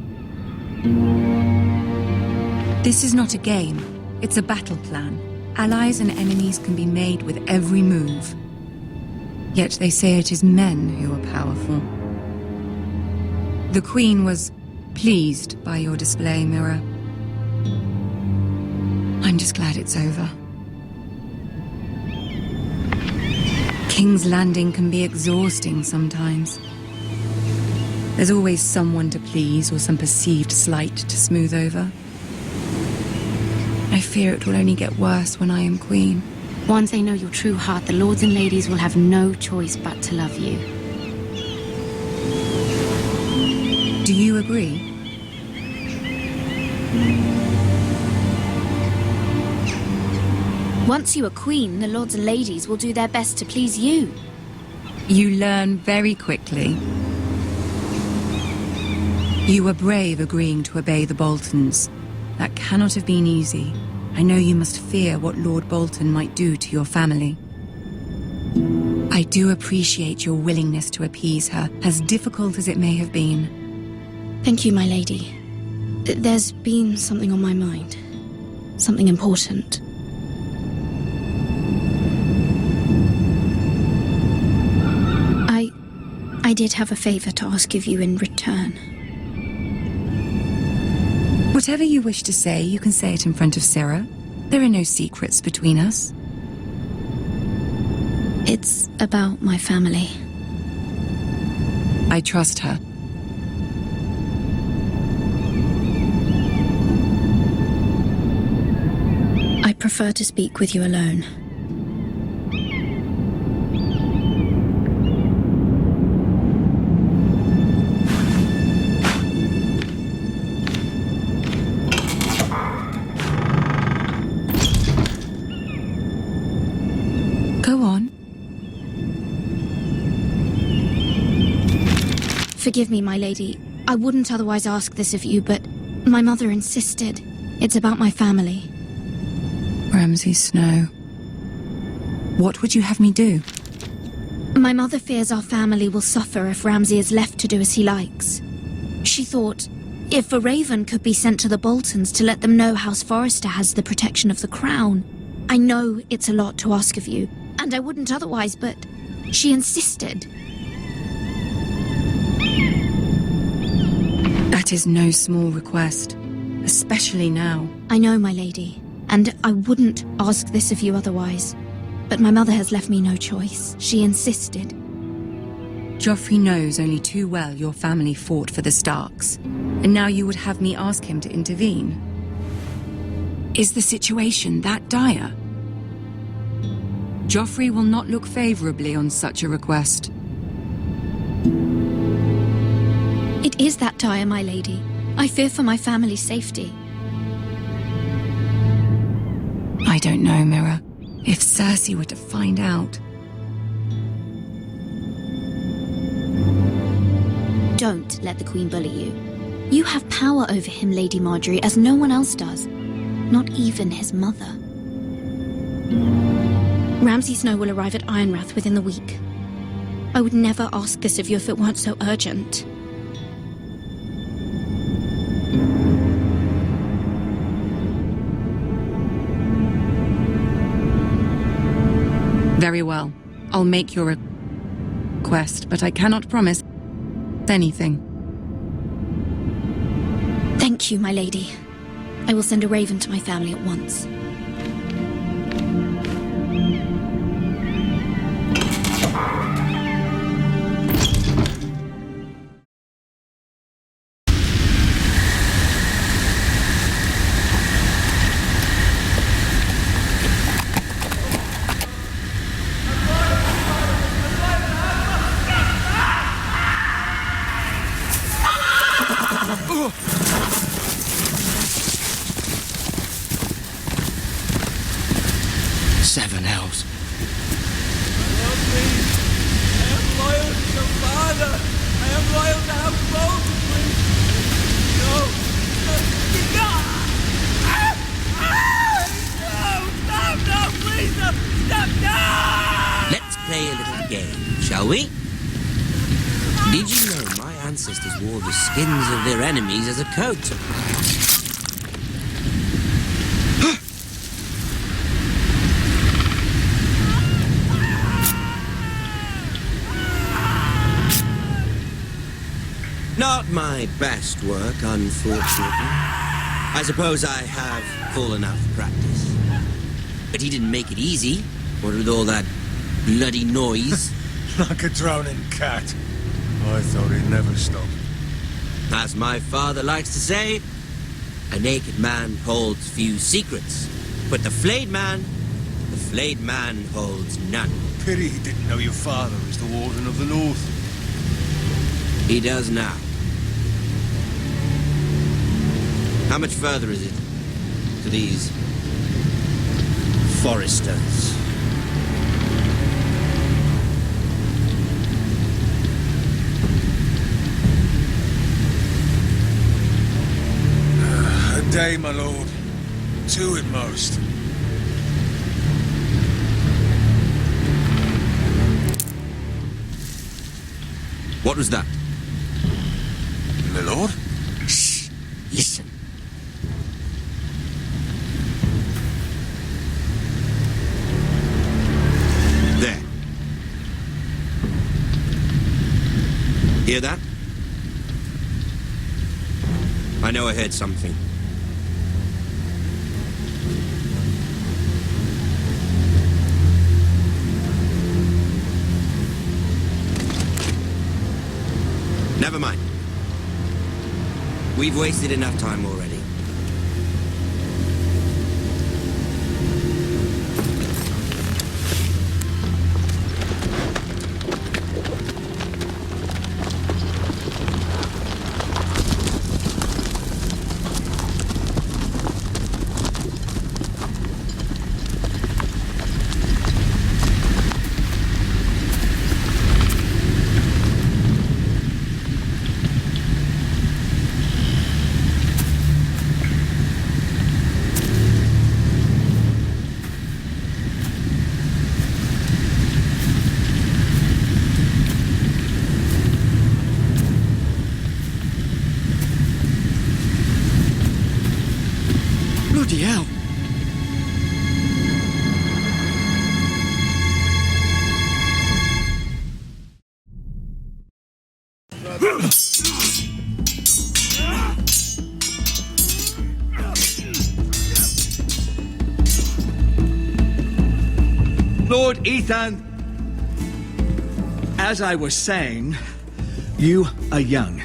This is not a game. It's a battle plan. Allies and enemies can be made with every move. Yet they say it is men who are powerful. The Queen was pleased by your display, Mira. I'm just glad it's over. King's Landing can be exhausting sometimes. There's always someone to please or some perceived slight to smooth over. I fear it will only get worse when I am queen. Once they know your true heart, the lords and ladies will have no choice but to love you. Do you agree? Once you are queen, the lords and ladies will do their best to please you. You learn very quickly. You were brave agreeing to obey the Boltons. That cannot have been easy. I know you must fear what Lord Bolton might do to your family. I do appreciate your willingness to appease her, as difficult as it may have been. Thank you, my lady. There's been something on my mind. Something important. I did have a favor to ask of you in return. Whatever you wish to say, you can say it in front of Sarah. There are no secrets between us. It's about my family. I trust her. I prefer to speak with you alone. Forgive me, my lady. I wouldn't otherwise ask this of you, but my mother insisted. It's about my family. Ramsay Snow. What would you have me do? My mother fears our family will suffer if Ramsay is left to do as he likes. She thought, if a raven could be sent to the Boltons to let them know House Forrester has the protection of the crown. I know it's a lot to ask of you, and I wouldn't otherwise, but she insisted. That is no small request, especially now. I know, my lady, and I wouldn't ask this of you otherwise. But my mother has left me no choice. She insisted. Joffrey knows only too well your family fought for the Starks, and now you would have me ask him to intervene. Is the situation that dire? Joffrey will not look favorably on such a request. It is that dire, my lady. I fear for my family's safety. I don't know, Mira. If Cersei were to find out... Don't let the Queen bully you. You have power over him, Lady Marjorie, as no one else does. Not even his mother. Ramsay Snow will arrive at Ironrath within the week. I would never ask this of you if it weren't so urgent. Very well. I'll make your request, but I cannot promise anything. Thank you, my lady. I will send a raven to my family at once. Seven hells. I am loyal to your father. I am loyal to House Bolton, please. No. No, please, stop, no! Let's play a little game, shall we? Did you know my ancestors wore the skins of their enemies as a coat? Not my best work, unfortunately. I suppose I have fallen out of practice. But he didn't make it easy, what with all that bloody noise. Like a drowning cat. I thought he'd never stop. As my father likes to say, a naked man holds few secrets. But the flayed man holds none. Pity he didn't know your father was the Warden of the North. He does now. How much further is it to these foresters? A day, my lord. 2 at most. What was that? My lord? Shh! Listen. There. Hear that? I know I heard something. Never mind. We've wasted enough time already. Bloody hell! Lord Ethan, as I was saying, you are young.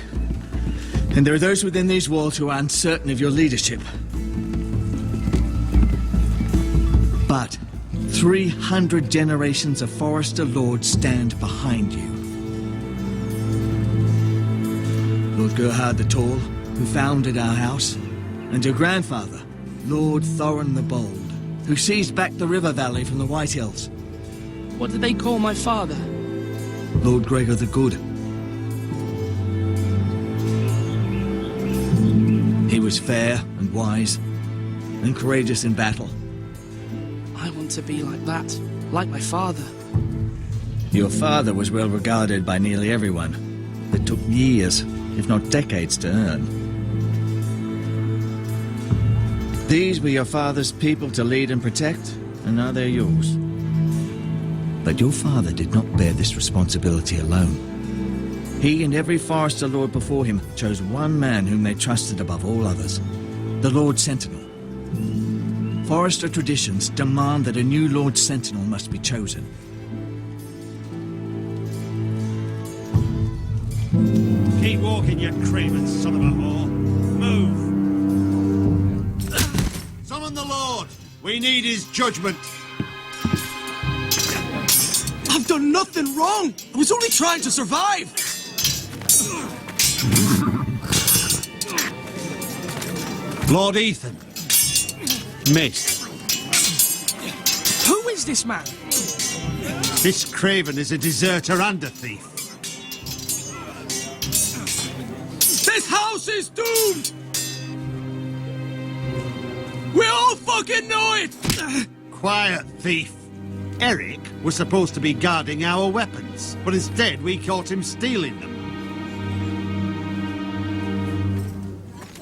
And there are those within these walls who are uncertain of your leadership. But 300 generations of Forester Lords stand behind you. Lord Gerhard the Tall, who founded our house, and your grandfather, Lord Thorin the Bold, who seized back the river valley from the Whitehills. What did they call my father? Lord Gregor the Good. He was fair and wise, and courageous in battle. I want to be like that, like my father. Your father was well regarded by nearly everyone. It took years, if not decades, to earn. These were your father's people to lead and protect, and now they're yours. But your father did not bear this responsibility alone. He and every Forester Lord before him chose one man whom they trusted above all others, the Lord Sentinel. Forester traditions demand that a new Lord Sentinel must be chosen. Keep walking, you craven son of a whore. Move! Summon the Lord! We need his judgment! I've done nothing wrong! I was only trying to survive! Lord Ethan. Miss. Who is this man? This craven is a deserter and a thief. This house is doomed! We all fucking know it! Quiet, thief. Eric was supposed to be guarding our weapons, but instead we caught him stealing them.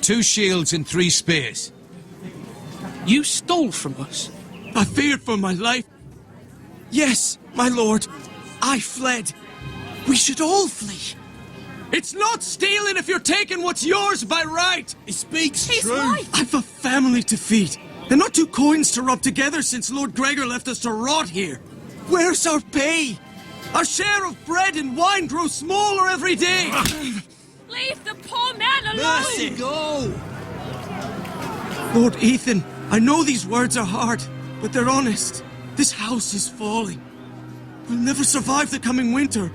2 shields and 3 spears. You stole from us? I feared for my life. Yes, my lord. I fled. We should all flee. It's not stealing if you're taking what's yours by right. He speaks true. Right. I've a family to feed. And not 2 coins to rub together since Lord Gregor left us to rot here. Where's our pay? Our share of bread and wine grows smaller every day. Leave the poor man alone! Mercy, go! Lord Ethan, I know these words are hard, but they're honest. This house is falling. We'll never survive the coming winter.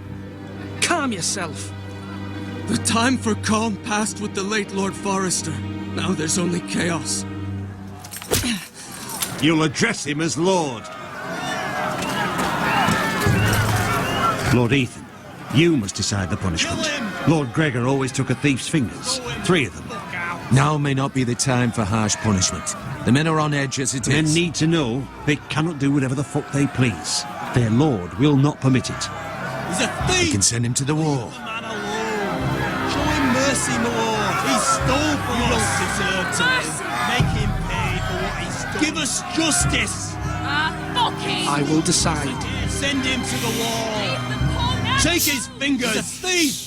Calm yourself. The time for calm passed with the late Lord Forester. Now there's only chaos. You'll address him as Lord. Lord Ethan, you must decide the punishment. Lord Gregor always took a thief's fingers. 3 of them. Now may not be the time for harsh punishment. The men are on edge as it is. Men need to know they cannot do whatever the fuck they please. Their lord will not permit it. He's a thief! We can send him to the wall. Show him mercy, my lord. He stole from us. You don't deserve to live. Make him pay for what he's done. Give us justice. Fuck him! I will decide. Send him to the wall. Leave the poor man! Take his fingers. He's a thief.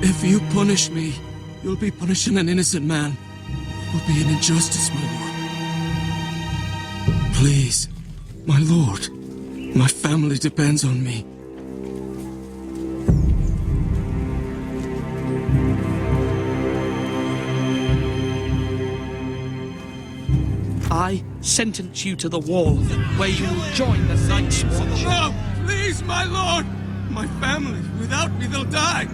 If you punish me, you'll be punishing an innocent man. It will be an injustice, my lord. Please, my lord. My family depends on me. I sentence you to the wall, where you will join the Night's Watch. No! Please, my lord! My family, without me, they'll die!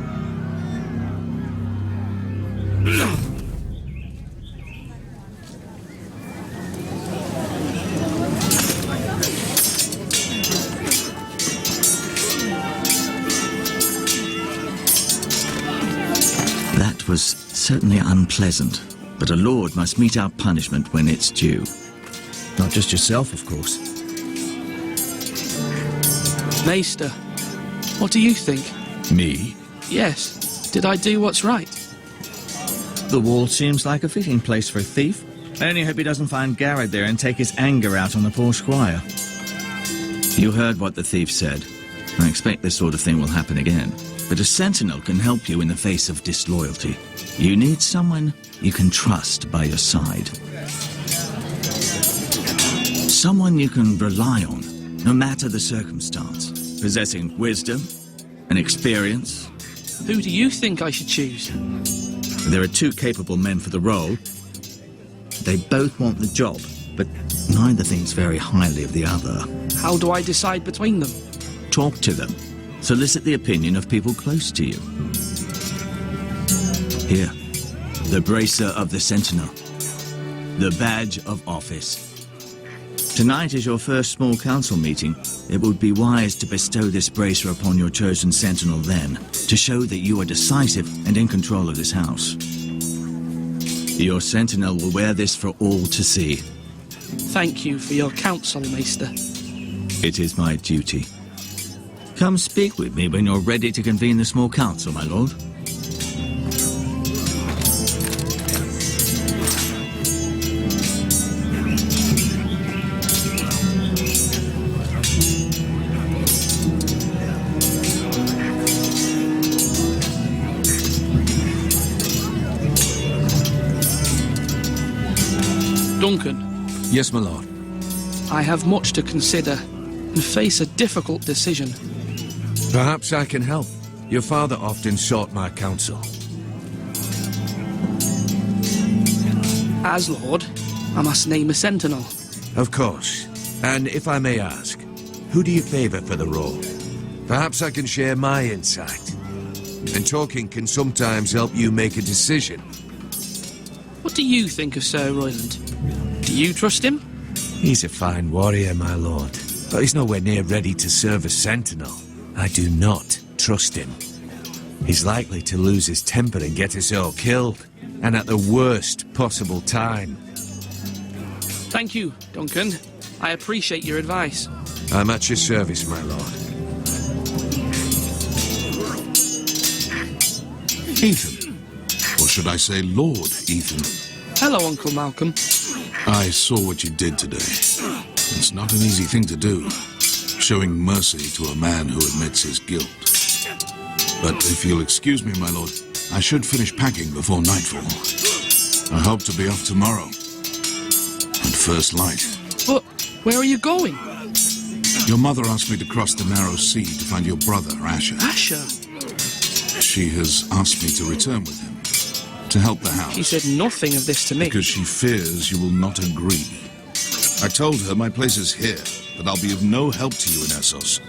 That was certainly unpleasant, but a lord must mete out punishment when it's due. Not just yourself, of course. Maester, what do you think? Me? Yes. Did I do what's right? The wall seems like a fitting place for a thief. I only hope he doesn't find Gared there and take his anger out on the poor squire. You heard what the thief said. I expect this sort of thing will happen again. But a sentinel can help you in the face of disloyalty. You need someone you can trust by your side. Someone you can rely on, no matter the circumstance. Possessing wisdom and experience. Who do you think I should choose? There are 2 capable men for the role. They both want the job, but neither thinks very highly of the other. How do I decide between them? Talk to them. Solicit the opinion of people close to you. Here, the bracer of the sentinel. The badge of office. Tonight is your first small council meeting. It would be wise to bestow this bracer upon your chosen sentinel then, to show that you are decisive and in control of this house. Your sentinel will wear this for all to see. Thank you for your counsel, Maester. It is my duty. Come speak with me when you're ready to convene the small council, my lord. Duncan. Yes, my lord. I have much to consider and face a difficult decision. Perhaps I can help. Your father often sought my counsel. As Lord, I must name a sentinel. Of course. And if I may ask, who do you favor for the role? Perhaps I can share my insight. And talking can sometimes help you make a decision. What do you think of Sir Royland? Do you trust him? He's a fine warrior, my lord. But he's nowhere near ready to serve as sentinel. I do not trust him. He's likely to lose his temper and get us all killed. And at the worst possible time. Thank you, Duncan. I appreciate your advice. I'm at your service, my lord. Ethan. Or should I say Lord Ethan? Hello, Uncle Malcolm. I saw what you did today. It's not an easy thing to do, showing mercy to a man who admits his guilt. But if you'll excuse me, my lord, I should finish packing before nightfall. I hope to be off tomorrow. At first light. But where are you going? Your mother asked me to cross the narrow sea to find your brother, Asher. Asher? She has asked me to return with him, to help the house. She said nothing of this to me. Because she fears you will not agree. I told her my place is here, that I'll be of no help to you in Essos.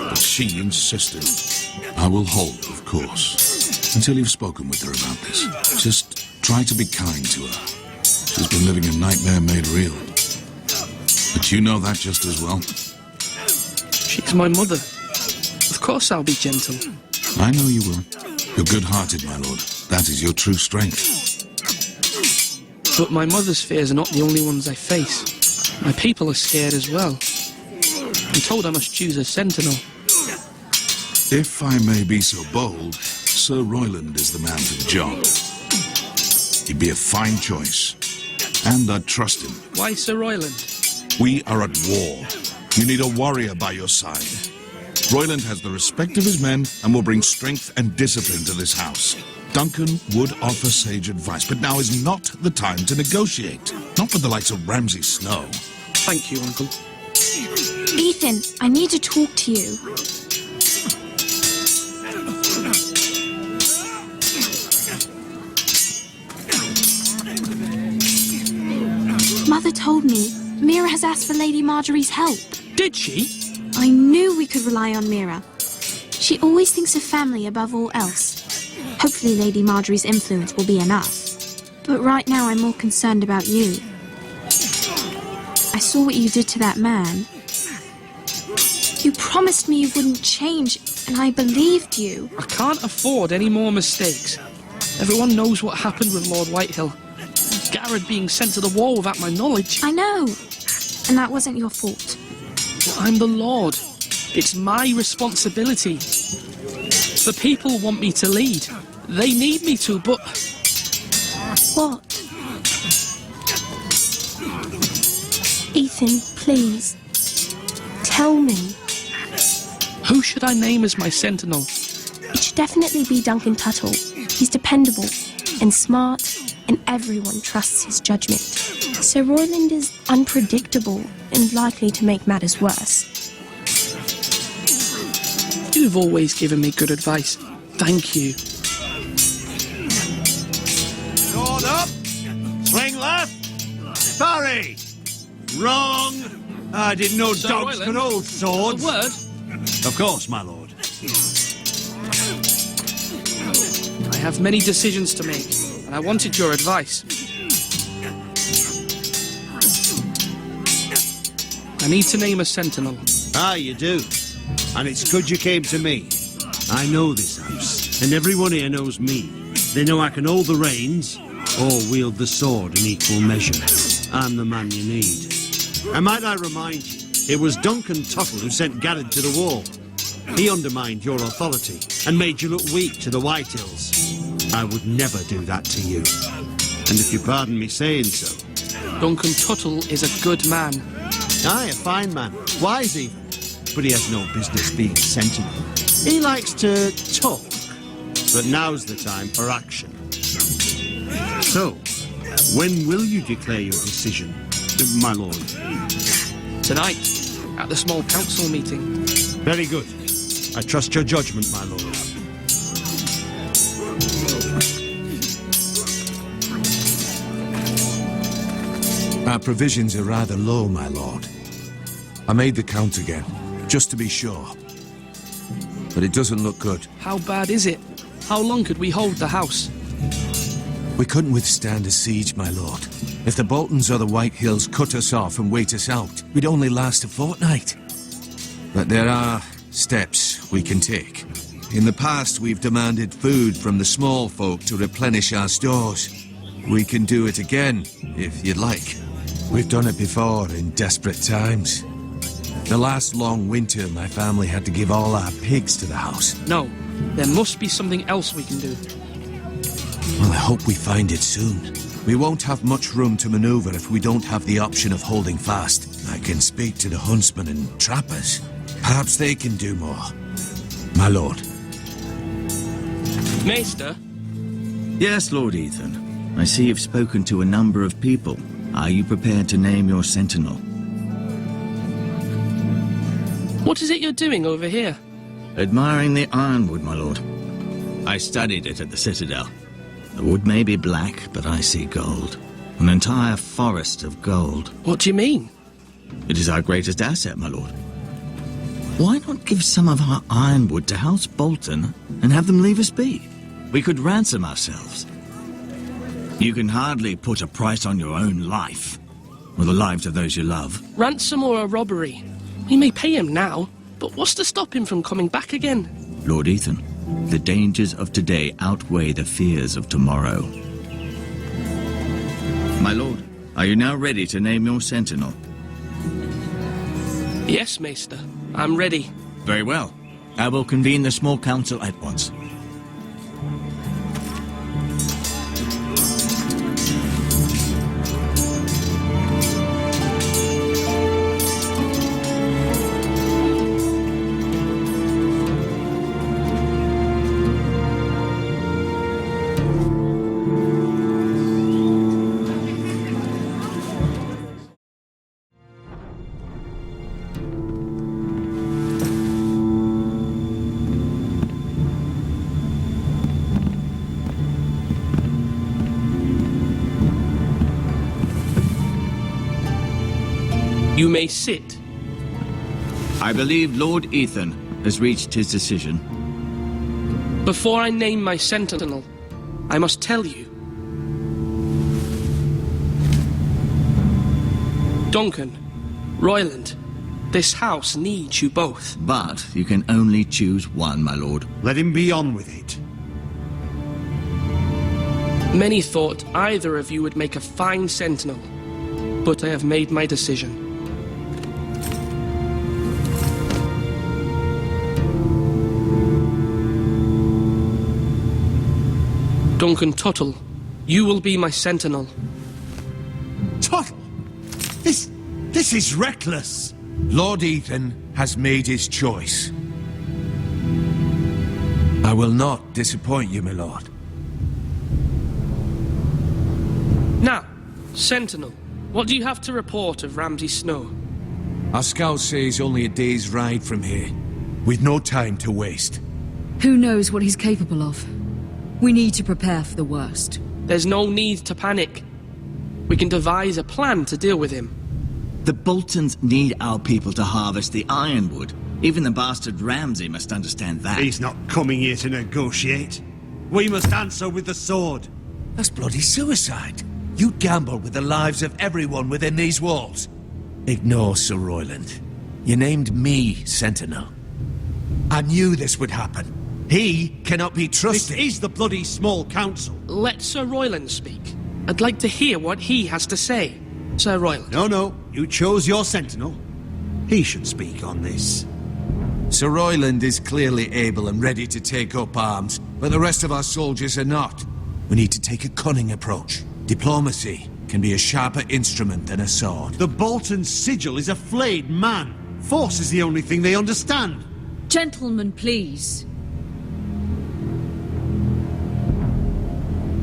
But she insisted. I will hold, of course, until you've spoken with her about this. Just try to be kind to her. She's been living a nightmare made real. But you know that just as well. She's my mother. Of course I'll be gentle. I know you will. You're good-hearted, my lord. That is your true strength. But my mother's fears are not the only ones I face. My people are scared as well. I'm told I must choose a sentinel. If I may be so bold, Sir Royland is the man for the job. He'd be a fine choice. And I'd trust him. Why Sir Royland? We are at war. You need a warrior by your side. Royland has the respect of his men and will bring strength and discipline to this house. Duncan would offer sage advice, but now is not the time to negotiate. Not with the likes of Ramsay Snow. Thank you, Uncle. Ethan, I need to talk to you. Mother told me Mira has asked for Lady Marjorie's help. Did she? I knew we could rely on Mira. She always thinks of family above all else. Hopefully Lady Marjorie's influence will be enough. But right now I'm more concerned about you. I saw what you did to that man. You promised me you wouldn't change, and I believed you. I can't afford any more mistakes. Everyone knows what happened with Lord Whitehill. Gared being sent to the war without my knowledge. I know. And that wasn't your fault. But I'm the Lord. It's my responsibility. The people want me to lead. They need me to, but... What? Ethan, please. Tell me. Who should I name as my sentinel? It should definitely be Duncan Tuttle. He's dependable and smart, and everyone trusts his judgment. Sir Royland is unpredictable and likely to make matters worse. You've always given me good advice. Thank you. Sword up! Swing left! Parry! Wrong! I didn't know Sir dogs Royland, could hold swords. A word? Of course, my lord. I have many decisions to make, and I wanted your advice. I need to name a sentinel. Ah, you do. And it's good you came to me. I know this house, and everyone here knows me. They know I can hold the reins, or wield the sword in equal measure. I'm the man you need. And might I remind you, it was Duncan Tuttle who sent Gared to the wall. He undermined your authority, and made you look weak to the Whitehills. I would never do that to you. And if you pardon me saying so... Duncan Tuttle is a good man. Aye, a fine man. Wise even. But he has no business being sentinel. He likes to talk. But now's the time for action. So, when will you declare your decision? My lord. Tonight, at the small council meeting. Very good. I trust your judgment, my lord. Our provisions are rather low, my lord. I made the count again, just to be sure. But it doesn't look good. How bad is it? How long could we hold the house? We couldn't withstand a siege, my lord. If the Boltons or the Whitehills cut us off and wait us out, we'd only last a fortnight. But there are steps we can take. In the past, we've demanded food from the small folk to replenish our stores. We can do it again, if you'd like. We've done it before in desperate times. The last long winter, my family had to give all our pigs to the house. No, there must be something else we can do. Well, I hope we find it soon. We won't have much room to maneuver if we don't have the option of holding fast. I can speak to the huntsmen and trappers. Perhaps they can do more. My lord. Maester? Yes, Lord Ethan. I see you've spoken to a number of people. Are you prepared to name your sentinel? What is it you're doing over here? Admiring the ironwood, my lord. I studied it at the Citadel. The wood may be black, but I see gold. An entire forest of gold. What do you mean? It is our greatest asset, my lord. Why not give some of our ironwood to House Bolton and have them leave us be? We could ransom ourselves. You can hardly put a price on your own life, or the lives of those you love. Ransom or a robbery? We may pay him now, but what's to stop him from coming back again? Lord Ethan, the dangers of today outweigh the fears of tomorrow. My lord, are you now ready to name your sentinel? Yes, Maester. I'm ready. Very well. I will convene the small council at once. You may sit. I believe Lord Ethan has reached his decision. Before I name my sentinel, I must tell you. Duncan, Royland, this house needs you both. But you can only choose one, my lord. Let him be on with it. Many thought either of you would make a fine sentinel, but I have made my decision. Duncan Tuttle, you will be my sentinel. Tuttle? This is reckless. Lord Ethan has made his choice. I will not disappoint you, my lord. Now, sentinel, what do you have to report of Ramsay Snow? Our scouts say he's only a day's ride from here, with no time to waste. Who knows what he's capable of? We need to prepare for the worst. There's no need to panic. We can devise a plan to deal with him. The Boltons need our people to harvest the ironwood. Even the bastard Ramsay must understand that. He's not coming here to negotiate. We must answer with the sword. That's bloody suicide. You gamble with the lives of everyone within these walls. Ignore Sir Royland. You named me Sentinel. I knew this would happen. He cannot be trusted. This is the bloody small council. Let Sir Royland speak. I'd like to hear what he has to say. Sir Royland. No. You chose your sentinel. He should speak on this. Sir Royland is clearly able and ready to take up arms, but the rest of our soldiers are not. We need to take a cunning approach. Diplomacy can be a sharper instrument than a sword. The Bolton sigil is a flayed man. Force is the only thing they understand. Gentlemen, please.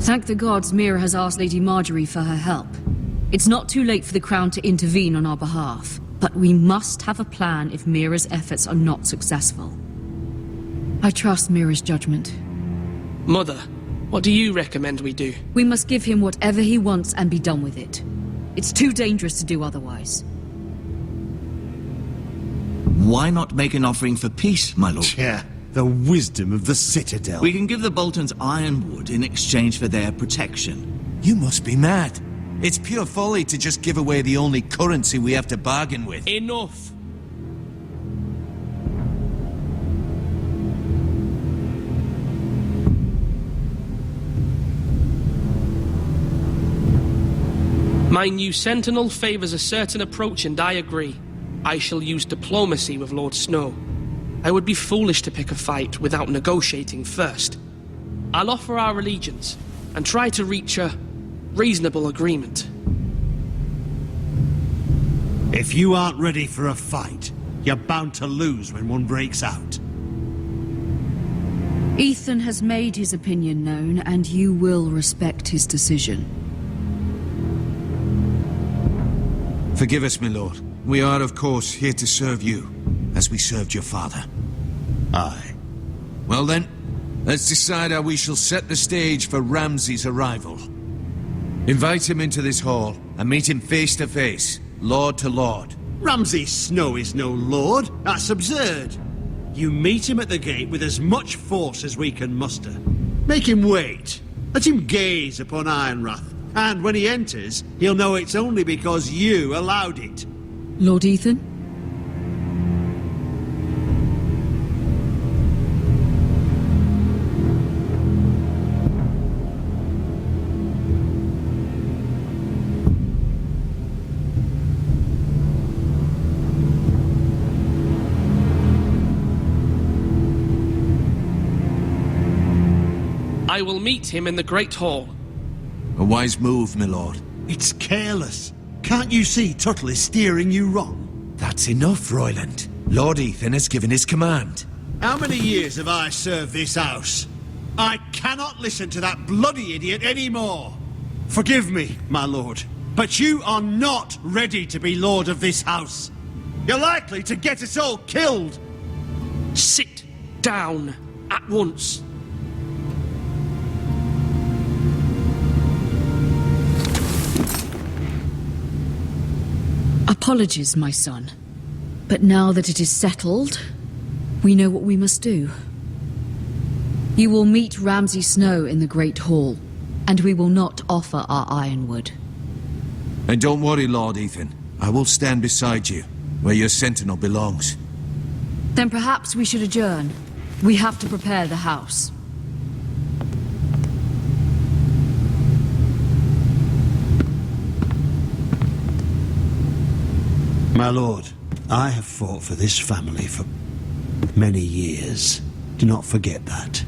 Thank the gods Mira has asked Lady Marjorie for her help. It's not too late for the Crown to intervene on our behalf, but we must have a plan if Mira's efforts are not successful. I trust Mira's judgment. Mother, what do you recommend we do? We must give him whatever he wants and be done with it. It's too dangerous to do otherwise. Why not make an offering for peace, my lord? Yeah, the wisdom of the Citadel. We can give the Boltons ironwood in exchange for their protection. You must be mad. It's pure folly to just give away the only currency we have to bargain with. Enough! My new sentinel favors a certain approach, and I agree. I shall use diplomacy with Lord Snow. I would be foolish to pick a fight without negotiating first. I'll offer our allegiance and try to reach a reasonable agreement. If you aren't ready for a fight, you're bound to lose when one breaks out. Ethan has made his opinion known, and you will respect his decision. Forgive us, my lord. We are, of course, here to serve you, as we served your father. Aye. Well then, let's decide how we shall set the stage for Ramsay's arrival. Invite him into this hall, and meet him face to face, lord to lord. Ramsay Snow is no lord. That's absurd. You meet him at the gate with as much force as we can muster. Make him wait. Let him gaze upon Ironrath. And when he enters, he'll know it's only because you allowed it. Lord Ethan? I will meet him in the Great Hall. A wise move, my lord. It's careless. Can't you see Tuttle is steering you wrong? That's enough, Royland. Lord Ethan has given his command. How many years have I served this house? I cannot listen to that bloody idiot anymore. Forgive me, my lord, but you are not ready to be lord of this house. You're likely to get us all killed. Sit down at once. Apologies, my son. But now that it is settled, we know what we must do. You will meet Ramsay Snow in the Great Hall, and we will not offer our ironwood. And don't worry, Lord Ethan. I will stand beside you, where your sentinel belongs. Then perhaps we should adjourn. We have to prepare the house. My lord, I have fought for this family for many years. Do not forget that.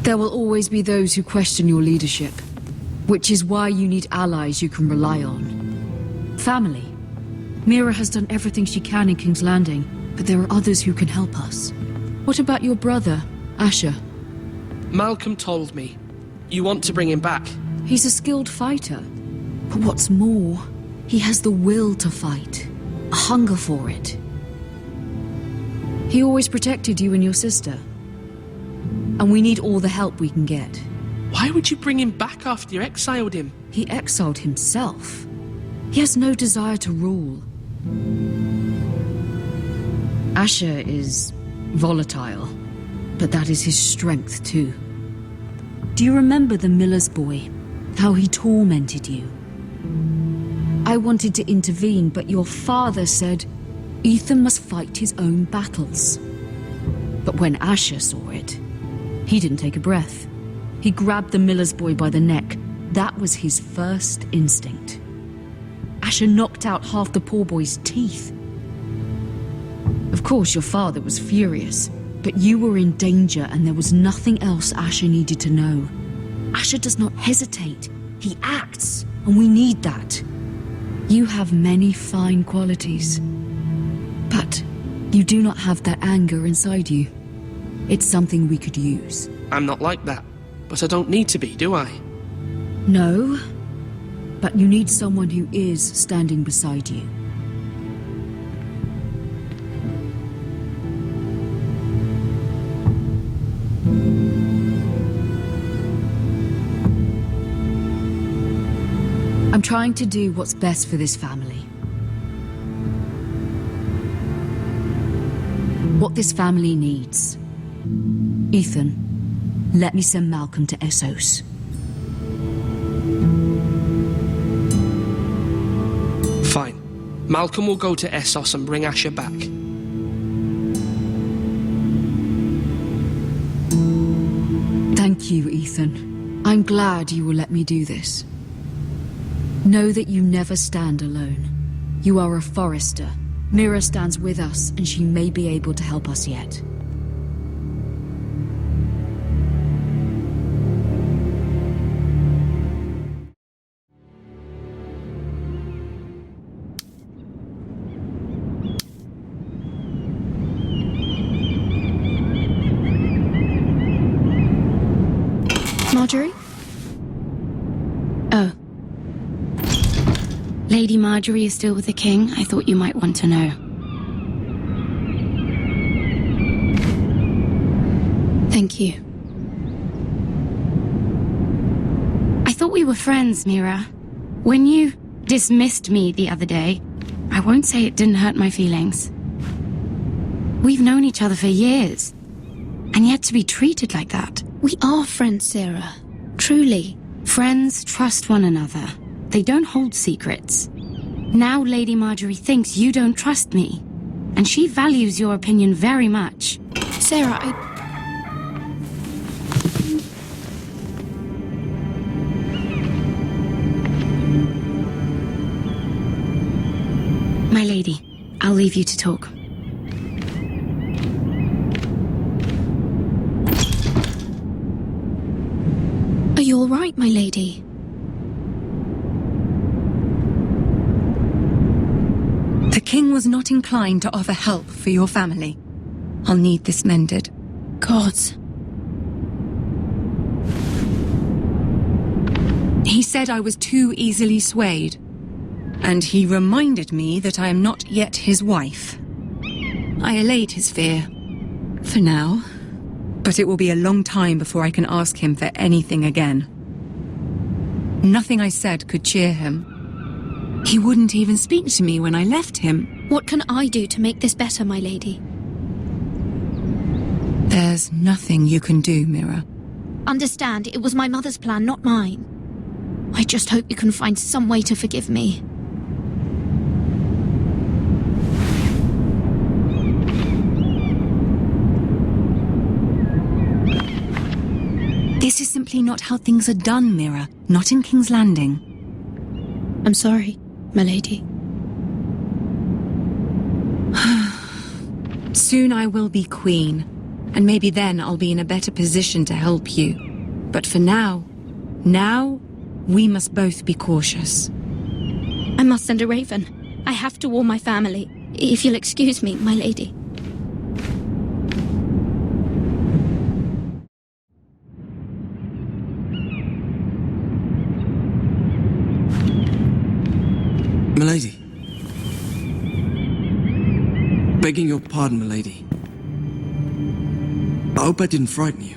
There will always be those who question your leadership, which is why you need allies you can rely on. Family. Mira has done everything she can in King's Landing, but there are others who can help us. What about your brother, Asher? Malcolm told me. You want to bring him back? He's a skilled fighter. But what's more, he has the will to fight. A hunger for it. He always protected you and your sister. And we need all the help we can get. Why would you bring him back after you exiled him? He exiled himself. He has no desire to rule. Asher is volatile, but that is his strength too. Do you remember the miller's boy? How he tormented you? I wanted to intervene, but your father said Ethan must fight his own battles. But when Asher saw it, he didn't take a breath. He grabbed the miller's boy by the neck. That was his first instinct. Asher knocked out half the poor boy's teeth. Of course, your father was furious, but you were in danger and there was nothing else Asher needed to know. Asher does not hesitate. He acts, and we need that. You have many fine qualities, but you do not have that anger inside you. It's something we could use. I'm not like that, but I don't need to be, do I? No, but you need someone who is standing beside you. I'm trying to do what's best for this family. What this family needs. Ethan, let me send Malcolm to Essos. Fine. Malcolm will go to Essos and bring Asher back. Thank you, Ethan. I'm glad you will let me do this. Know that you never stand alone. You are a Forester. Mira stands with us, and she may be able to help us yet. Marjorie? Oh. Lady Marjorie is still with the king. I thought you might want to know. Thank you. I thought we were friends, Mira. When you dismissed me the other day, I won't say it didn't hurt my feelings. We've known each other for years, and yet to be treated like that. We are friends, Sarah. Truly. Friends trust one another. They don't hold secrets. Now Lady Marjorie thinks you don't trust me, and she values your opinion very much. Sarah, My lady, I'll leave you to talk. Are you all right, my lady? The king was not inclined to offer help for your family. I'll need this mended. Gods. He said I was too easily swayed. And he reminded me that I am not yet his wife. I allayed his fear. For now. But it will be a long time before I can ask him for anything again. Nothing I said could cheer him. He wouldn't even speak to me when I left him. What can I do to make this better, my lady? There's nothing you can do, Mira. Understand, it was my mother's plan, not mine. I just hope you can find some way to forgive me. This is simply not how things are done, Mira. Not in King's Landing. I'm sorry, my lady. Soon I will be queen, and maybe then I'll be in a better position to help you. But for now, we must both be cautious. I must send a raven. I have to warn my family. If you'll excuse me, my lady. Milady. Begging your pardon, milady. I hope I didn't frighten you.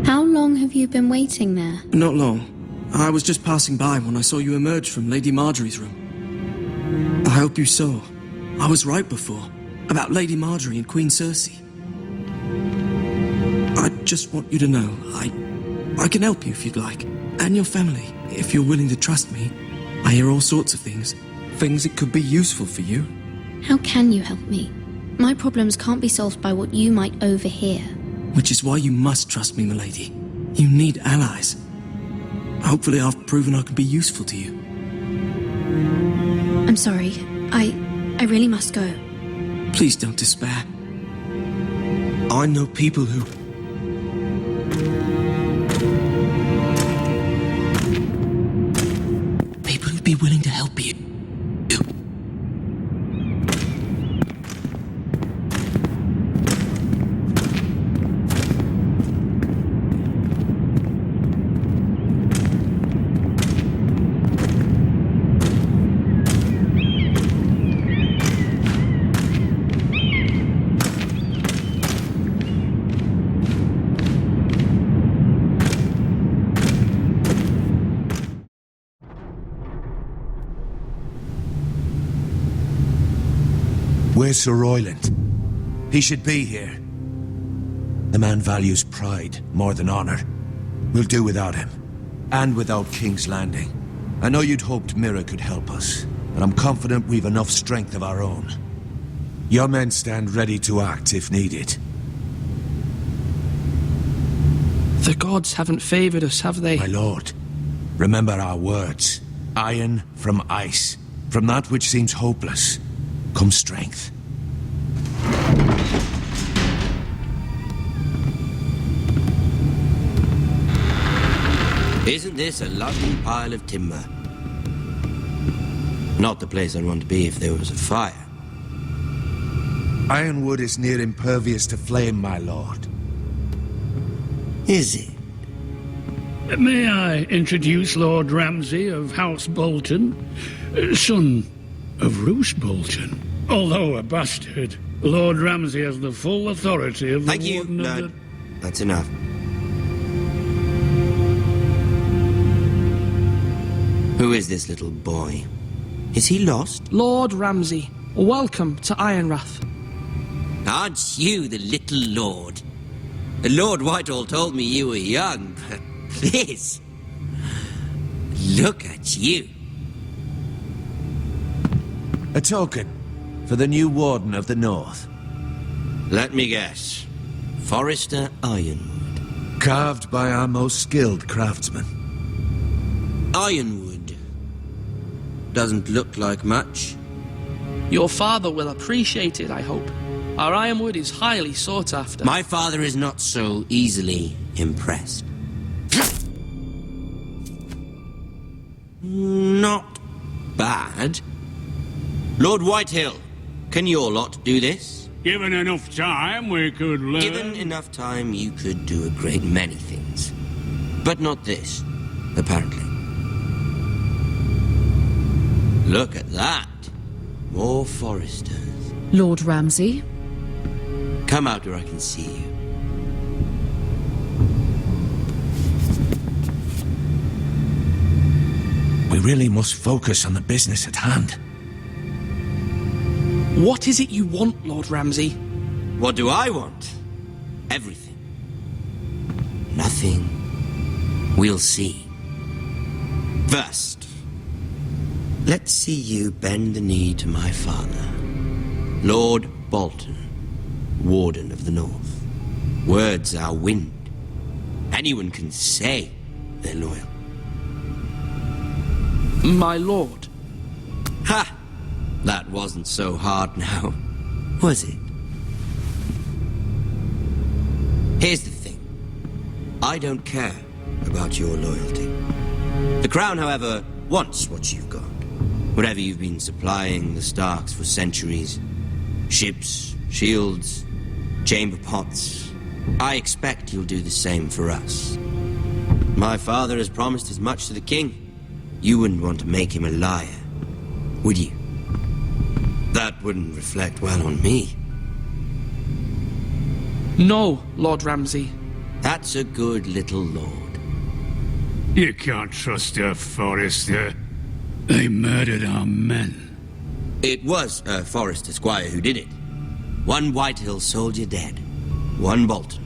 How long have you been waiting there? Not long. I was just passing by when I saw you emerge from Lady Marjorie's room. I hope you saw. I was right before. About Lady Marjorie and Queen Cersei. I just want you to know, I can help you if you'd like. And your family, if you're willing to trust me. I hear all sorts of things. Things that could be useful for you. How can you help me? My problems can't be solved by what you might overhear. Which is why you must trust me, milady. You need allies. Hopefully I've proven I can be useful to you. I'm sorry. I really must go. Please don't despair. I know people who... People who'd be willing to help you. Where's Sir Royland? He should be here. The man values pride more than honor. We'll do without him. And without King's Landing. I know you'd hoped Mira could help us, but I'm confident we've enough strength of our own. Your men stand ready to act if needed. The gods haven't favored us, have they? My lord, remember our words. Iron from ice. From that which seems hopeless, comes strength. Isn't this a lovely pile of timber? Not the place I'd want to be if there was a fire. Ironwood is near impervious to flame, my lord. Is it? May I introduce Lord Ramsay of House Bolton, son of Roose Bolton. Although a bastard, Lord Ramsay has the full authority of the Warden of the... That's enough. Who is this little boy? Is he lost? Lord Ramsay, welcome to Ironrath. Aren't you the little lord? Lord Whitehill told me you were young, but this... Look at you. A token for the new Warden of the North. Let me guess. Forrester Ironwood. Carved by our most skilled craftsmen. Ironwood. Doesn't look like much. Your father will appreciate it, I hope. Our ironwood is highly sought after. My father is not so easily impressed. Not bad. Lord Whitehill, can your lot do this? Given enough time, we could learn. Given enough time, you could do a great many things. But not this, apparently. Look at that. More foresters. Lord Ramsay? Come out where I can see you. We really must focus on the business at hand. What is it you want, Lord Ramsay? What do I want? Everything. Nothing. We'll see. First, let's see you bend the knee to my father, Lord Bolton, Warden of the North. Words are wind. Anyone can say they're loyal. My lord. Ha! That wasn't so hard now, was it? Here's the thing. I don't care about your loyalty. The Crown, however, wants what you've got. Whatever you've been supplying the Starks for centuries. Ships, shields, chamber pots. I expect you'll do the same for us. My father has promised as much to the king. You wouldn't want to make him a liar, would you? That wouldn't reflect well on me. No, Lord Ramsay. That's a good little lord. You can't trust a Forrester. They murdered our men. It was a Forrester squire who did it. One Whitehill soldier dead. One Bolton.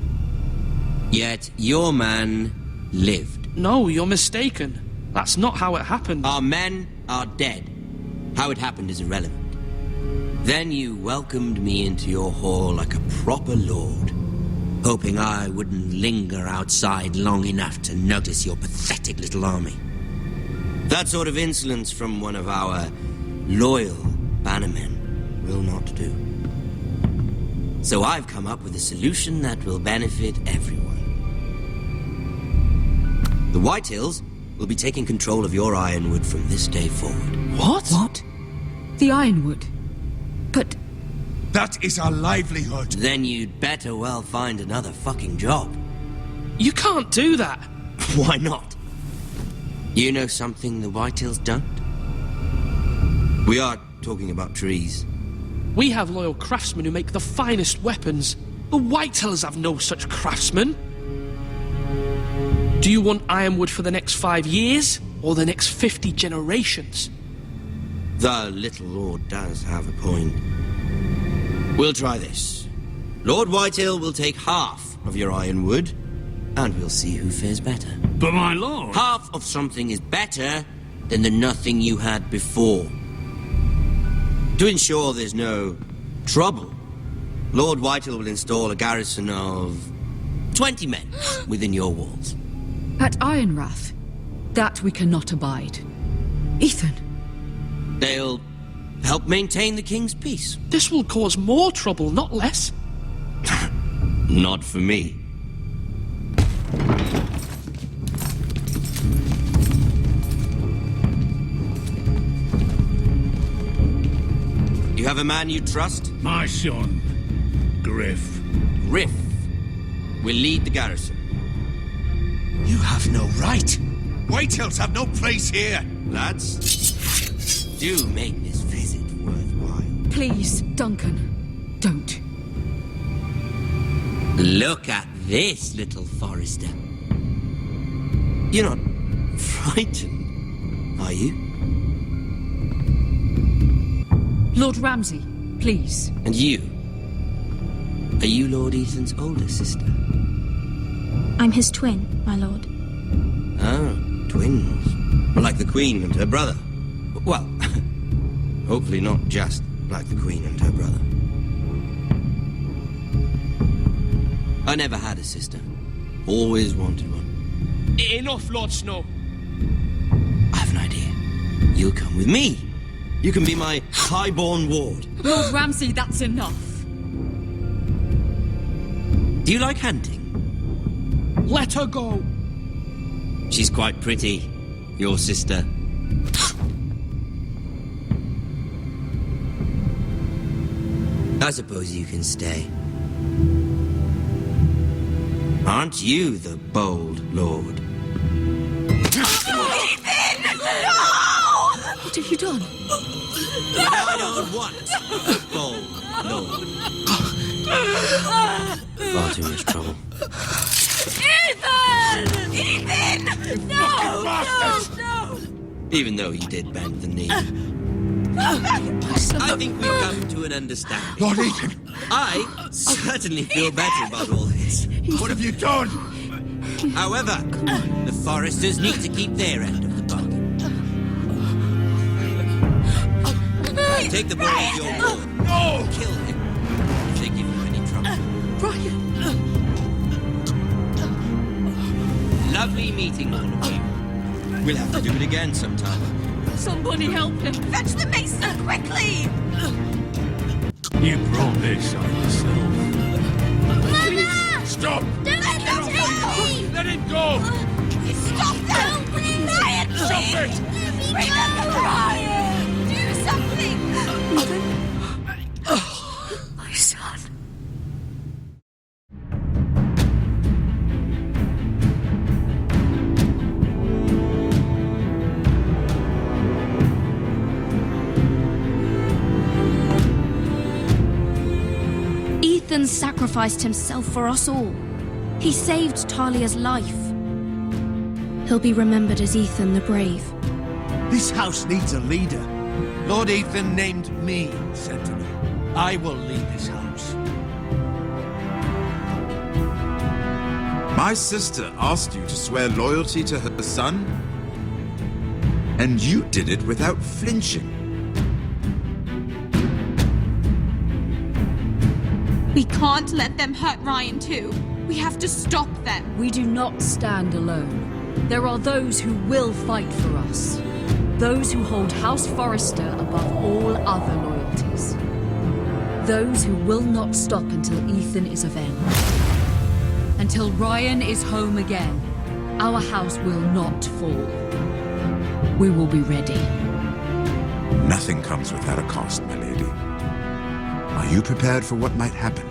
Yet your man lived. No, you're mistaken. That's not how it happened. Our men are dead. How it happened is irrelevant. Then you welcomed me into your hall like a proper lord, hoping I wouldn't linger outside long enough to notice your pathetic little army. That sort of insolence from one of our loyal bannermen will not do. So I've come up with a solution that will benefit everyone. The Whitehills will be taking control of your ironwood from this day forward. What? What? The ironwood? But... That is our livelihood. Then you'd better well find another fucking job. You can't do that. Why not? You know something the Whitehills don't? We are talking about trees. We have loyal craftsmen who make the finest weapons. The Whitehills have no such craftsmen. Do you want ironwood for the next 5 years, or the next 50 generations? The little lord does have a point. We'll try this. Lord Whitehill will take half of your ironwood, and we'll see who fares better. But my lord... Half of something is better than the nothing you had before. To ensure there's no trouble, Lord Whitehill will install a garrison of 20 men within your walls. At Ironrath? That we cannot abide. Ethan. They'll help maintain the king's peace. This will cause more trouble, not less. Not for me. You have a man you trust? My son, Griff. Griff will lead the garrison. You have no right. Whitehills have no place here. Lads, do make this visit worthwhile. Please, Duncan, don't. Look at this, little Forester. You're not frightened, are you? Lord Ramsay, please. And you? Are you Lord Ethan's older sister? I'm his twin, my lord. Ah, twins. Like the Queen and her brother. Well, hopefully not just like the Queen and her brother. I never had a sister. Always wanted one. Enough, Lord Snow. I have an idea. You'll come with me. You can be my highborn ward. Lord Ramsay, that's enough. Do you like hunting? Let her go. She's quite pretty, your sister. I suppose you can stay. Aren't you the bold lord? What have you done? I don't want bold lord. Far too much trouble. Ethan! Ethan! No! No! Even though he did bend the knee. I think we've come to an understanding. Lord Ethan! I certainly feel better about all this. What have you done? However, the Foresters need to keep their end of the bargain. Take the boy as your ward. No! Kill him if they give you any trouble. Brian! Lovely meeting all of you. We'll have to do it again sometime. Somebody help him! Fetch the mason, quickly! You brought this on yourself. Mama! Stop! Don't let him go! Let him go! Stop them! Ryan, Stop it! Bring up the Ryan! Do something! My son. Ethan sacrificed himself for us all. He saved Talia's life. He'll be remembered as Ethan the Brave. This house needs a leader. Lord Ethan named me sentinel. I will lead this house. My sister asked you to swear loyalty to her son, and you did it without flinching. We can't let them hurt Ryan too. We have to stop them. We do not stand alone. There are those who will fight for us. Those who hold House Forrester above all other loyalties. Those who will not stop until Ethan is avenged. Until Ryan is home again, our house will not fall. We will be ready. Nothing comes without a cost, my lady. Are you prepared for what might happen?